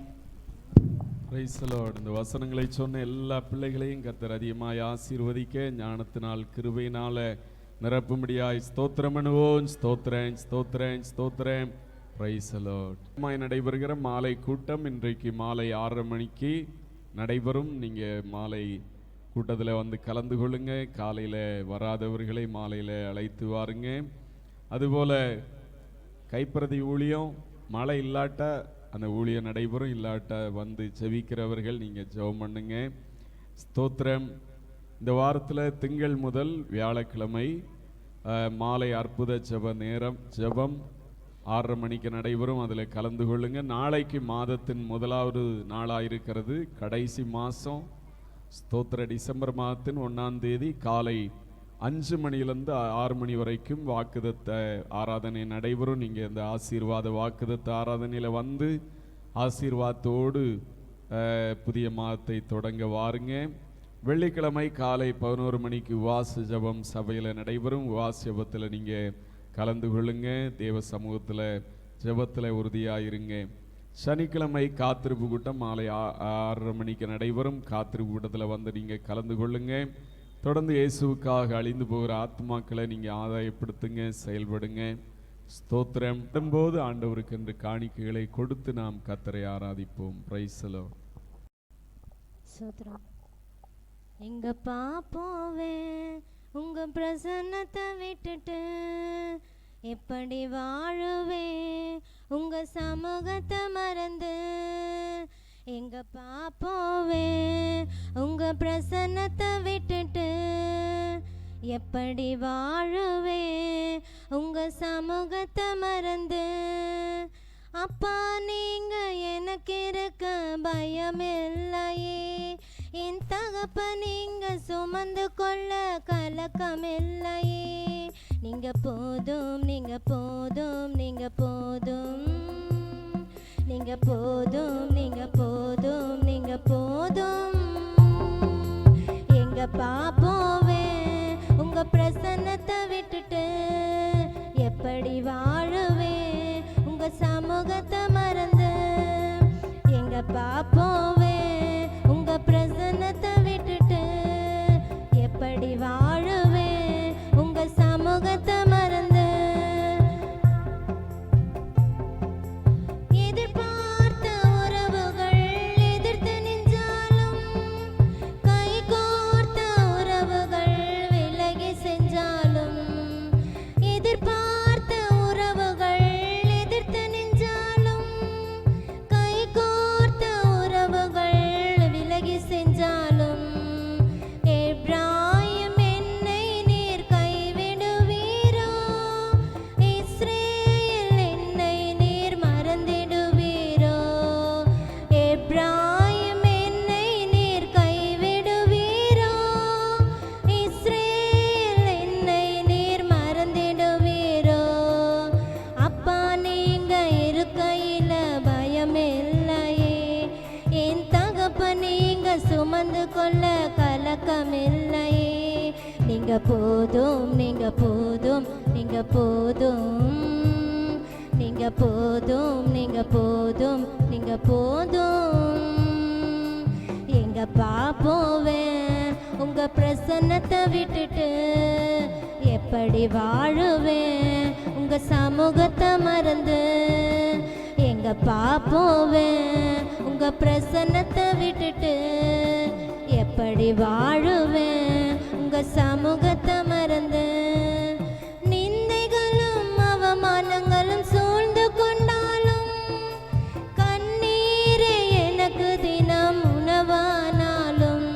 Price the Lord. இந்த வசனங்களை சொன்ன எல்லா பிள்ளைகளையும் கர்த்தர் அதிகமாய் ஆசீர்வதிக்க ஞானத்தினால் கிருபையினால நிரப்பும்படியாய் ஸ்தோத்திரம் பண்ணுவோம். ஸ்தோத்திரம் ஸ்தோத்திரம் ஸ்தோத்திரம். Price the Lord. நடைபெறுகிற மாலை கூட்டம் இன்றைக்கு மாலை 6:30 மணிக்கு நடைபெறும். நீங்கள் மாலை கூட்டத்தில் வந்து கலந்து கொள்ளுங்க. காலையில் வராதவர்களை மாலையில் அழைத்து வாருங்க. அதுபோல் கைப்பிரதி ஊழியம் மழை இல்லாட்டா அந்த ஊழியம் நடைபெறும், இல்லாட்டா வந்து செவிக்கிறவர்கள் நீங்கள் ஜெபம் பண்ணுங்க. ஸ்தோத்திரம். இந்த வாரத்தில் திங்கள் முதல் வியாழக்கிழமை மாலை அற்புத ஜெபம் 6:30 மணிக்கு நடைபெறும். அதில் கலந்து கொள்ளுங்க. நாளைக்கு மாதத்தின் முதலாவது நாளாக இருக்கிறது, கடைசி மாதம். ஸ்தோத்திர. டிசம்பர் மாதத்தின் 1ஆம் தேதி காலை 5 மணியிலிருந்து 6 மணி வரைக்கும் வாக்குதத்த ஆராதனை நடைபெறும். நீங்கள் இந்த ஆசீர்வாத வாக்குதத்த ஆராதனையில் வந்து ஆசீர்வாதத்தோடு புதிய மாதத்தை தொடங்க வாருங்க. வெள்ளிக்கிழமை காலை 11 மணிக்கு உவாச ஜபம் சபையில் நடைபெறும். உவாச ஜபத்தில் நீங்கள் கலந்து கொள்ளுங்க. தேவ சமூகத்தில் ஜபத்தில் உறுதியாயிருங்க. சனிக்கிழமை காத்திருப்பு கூட்டம் மாலை 6:30 மணிக்கு நடைபெறும். காத்திருப்பு கூட்டத்தில் வந்து நீங்கள் கலந்து கொள்ளுங்க. தொடர்ந்து இயேசுவுக்காக அழிந்து போகிற ஆத்மாக்களை நீங்கள் ஆதாயப்படுத்துங்க, செயல்படுங்க. ஸ்தோத்திரம். போது ஆண்டவருக்கு என்று காணிக்கைகளை கொடுத்து நாம் கர்த்தரை ஆராதிப்போம். Price the Lord. ஸ்தோத்திரம். எங்க பாப்போவே உங்க பிரசன்னத்தை விட்டுட்டு எப்படி வாழுவே உங்க சமூகத்தை மறந்து. எங்க பாப்போவே உங்க பிரசன்னத்தை விட்டுட்டு எப்படி வாழுவே உங்க சமூகத்தை மறந்து. அப்பா நீங்க எனக்கு இருக்க பயமில்லையே, என் தகப்ப நீங்க சுமந்து கொள்ள கலக்கமில்லையே. நீங்க போதும், நீங்க போதும், நீங்க போதும், நீங்க போதும், நீங்க போதும், நீங்க போதும். எங்க பாப்போவே உங்க பிரசன்னத்தை விட்டுட்டு எப்படி வாழுவே உங்க சமூகத்தை மறந்து. எங்க பாப்போவே உங்க பிரசன்னத்தை விட்டுட்டு எப்படி வாழுவே உங்க சமூகத்தை மறந்து. எதிர்பார்த்த உறவுகள் எதிர்த்து நின்றாலும், கை கோர்த்த உறவுகள் விலகி சென்றாலும், எதிர்பார்த்த உறவுகள் எதிர்த்து நின்றாலும், கை கோர்த்த உறவுகள் விலகி சென்றாலும், எப்ராயிம் என்னை நீர் கைவிடுவீரோ, இஸ்ரேல் என்னை நீர் மறந்திடுவீரோ. எப்ராயிம் என்னை நீர் கைவிடுவீரோ, இஸ்ரேல் என்னை நீர் மறந்திடுவீரோ. அப்பா நீங்க இருக்கையில பயமில்லையே, என் தகப்ப நீங்க சுமந்து கொள்ள கலக்கமில்லையே. நீங்க போதும், நீங்க போதும், நீங்க போதும், நீங்க போதும், நீங்க போதும், நீங்க போதும். எங்க பாப்போவே உங்க பிரசன்னத்தை விட்டுட்டு எப்படி வாழுவேன் உங்க சமூகத்தை மறந்து. எங்க பாப்போவே உங்க பிரசன்னத்தை விட்டுட்டு எப்படி வாழுவேன் உங்க சமூகத்தை மறந்து. நிந்தைகளும் அவமானங்களும் சூழ்ந்து கொண்டாலும், கண்ணீரே எனக்கு தினம் உணவானாலும்,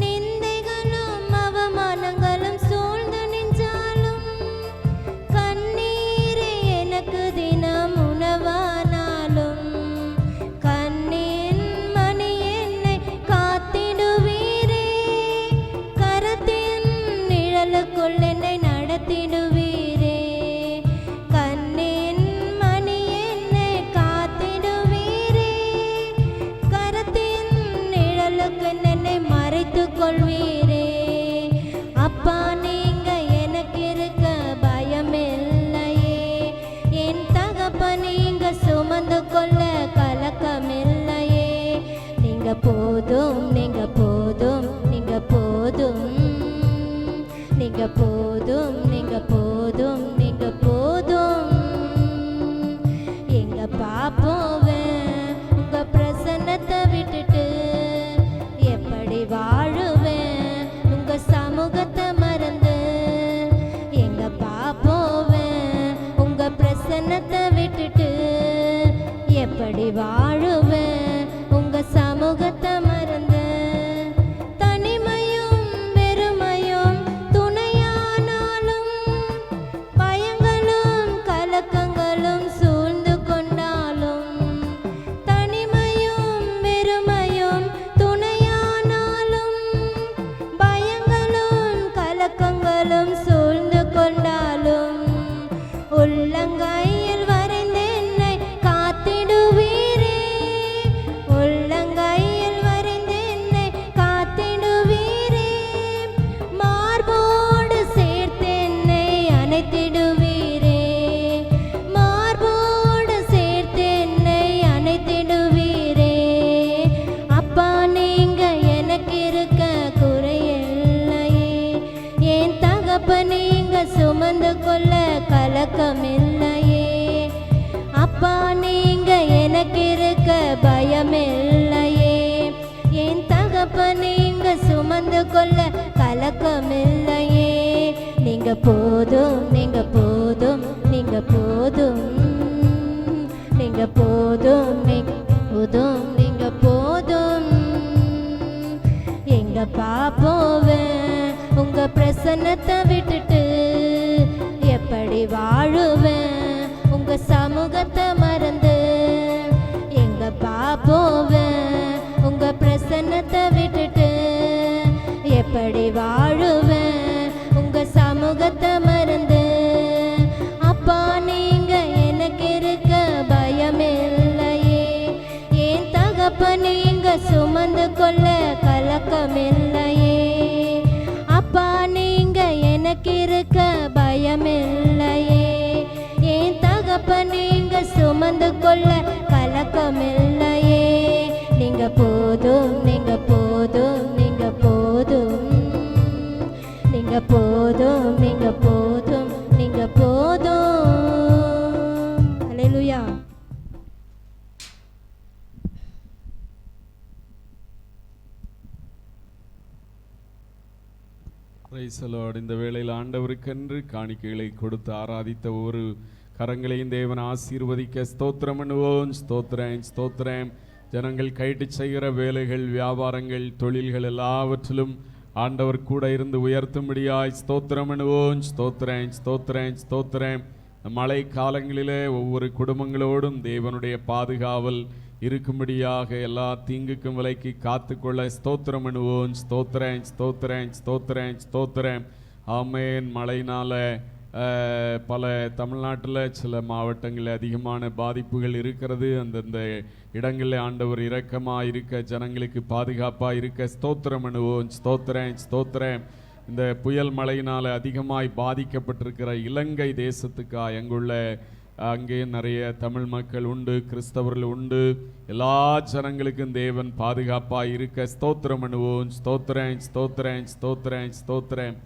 நிந்தைகளும் அவமானங்களும் சூழ்ந்து நின்றாலும், கண்ணீரே எனக்கு தினம் உணவானாலும், கண்ணின் மணி என்னை காத்திடுவீரே, கரத்தின் நிழலுக்குள் என்னை நடத்திடுவீரே. கண்ணின் மணி என்னை காத்திடுவீரே, கரத்தின் நிழலுக்கு என்னை மறைத்துக் கொள்வீரே. அப்பா நீங்க எனக்கு இருக்க பயமில்லையே, என் தகப்ப நீங்க சுமந்து கொள்ள கலக்கமில்லையே. நீங்க போதும், நீங்க போதும், நீங்க போதும், நீங்க போதும், நீங்க போதும், நீங்க போதும். எங்க பாப்போவே உங்க பிரசன்னத்தை விட்டுட்டு எப்படி வாழுவே வாழுவேன் உங்க சமூகத்தை மறந்து. தனிமையும் வெறுமையும் துணையானாலும், பயங்களும் கலக்கங்களும் சூழ்ந்து கொண்டாலும், தனிமையும் வெறுமையும் துணையானாலும், பயங்களும் கலக்கங்களும் சூழ்ந்து கொண்டாலும், உள்ளங்கையில் வரைந்து என்னை காத்திடுவீரே, உள்ளங்கையில் வரைந்து என்னை காத்திடுவீரே, மார்போடு சேர்த்து என்னை அணைத்திடுவீரே, மார்போடு சேர்த்து என்னை அணைத்திடுவீரே. அப்பா நீங்க எனக்கு இருக்க குறையில்லையே, என் தகப்ப நீங்க சுமந்து கொள்ள கலக்கமில்லையே. அப்பா நீங்க எனக்கு இருக்க பயமில்லையே, என் தகப்ப நீங்க சுமந்து கொள்ள கலக்கமில்லையே. நீங்க போதும், நீங்க போதும், நீங்க போதும், நீங்க போதும், நீங்க போதும், நீங்க போதும். எங்க பாப்போவேன் உங்க பிரசன்னத்தை விட்டுட்டு, எப்படி வாழுவேன் உங்க சமூகத்தை மறந்து. எங்க பாப்போவேன் உங்க பிரசன்னத்தை விட்டுட்டு, எப்படி வாழுவேன் உங்க சமூகத்தை மறந்து. அப்பா நீங்க எனக்கு இருக்க பயமில்லையே, என் தகப்ப நீங்க சுமந்து கொள்ள கலக்கமில்லையே. அப்பா நீங்க எனக்கு இருக்க பயமில்லையே, என் தகப்ப நீங்க சுமந்து கொள்ள கலக்கமில்லையே. நீங்க போதும், நீங்க போதும், நீங்க போதும், நீங்க போதும், நீங்க போதும், நீங்க போதும். அல்லேலூயா. Praise the Lord. இந்த வேளையில் ஆண்டவருக்கென்று காணிக்கைகளை கொடுத்து ஆராதித்த ஒவ்வொரு கரங்களையும் தேவன் ஆசீர்வதிக்க ஸ்தோத்திரம் பண்ணுவோம். ஸ்தோத்திரம், ஸ்தோத்திரம். ஜனங்கள் கைட்டு செய்கிற வேலைகள், வியாபாரங்கள், தொழில்கள் எல்லாவற்றிலும் ஆண்டவர் கூட இருந்து உயர்த்தும்படியாய் ஸ்தோத்திரம் பண்ணுவோம். ஸ்தோத்திரம், ஸ்தோத்திரம், ஸ்தோத்திரம். மழை காலங்களிலே ஒவ்வொரு குடும்பங்களோடும் தேவனுடைய பாதுகாவல் இருக்கும்படியாக எல்லா தீங்குக்கும் விலைக்கு காத்துக்கொள்ள ஸ்தோத்திரம் பண்ணுவோம். ஸ்தோத்திரம், ஸ்தோத்திரம், ஸ்தோத்திரம், ஸ்தோத்திரம். ஆமேன். மழையினால பல தமிழ்நாட்டில் சில மாவட்டங்களில் அதிகமான பாதிப்புகள் இருக்கிறது. அந்தந்த இடங்களில் ஆண்டவர் இரக்கமாக இருக்க, ஜனங்களுக்கு பாதுகாப்பாக இருக்க ஸ்தோத்திரம் பண்ணுவோம். ஸ்தோத்திரம், ஸ்தோத்திரம். இந்த புயல் மழையினால் அதிகமாய் பாதிக்கப்பட்டிருக்கிற இலங்கை தேசத்துக்காக அங்குள்ள அங்கே நிறைய தமிழ் மக்கள் உண்டு, கிறிஸ்தவர்கள் உண்டு. எல்லா ஜனங்களுக்கும் தேவன் பாதுகாப்பாக இருக்க ஸ்தோத்திரம் பண்ணுவோம். ஸ்தோத்திரம், ஸ்தோத்திரம், ஸ்தோத்திரம், ஸ்தோத்திரம்.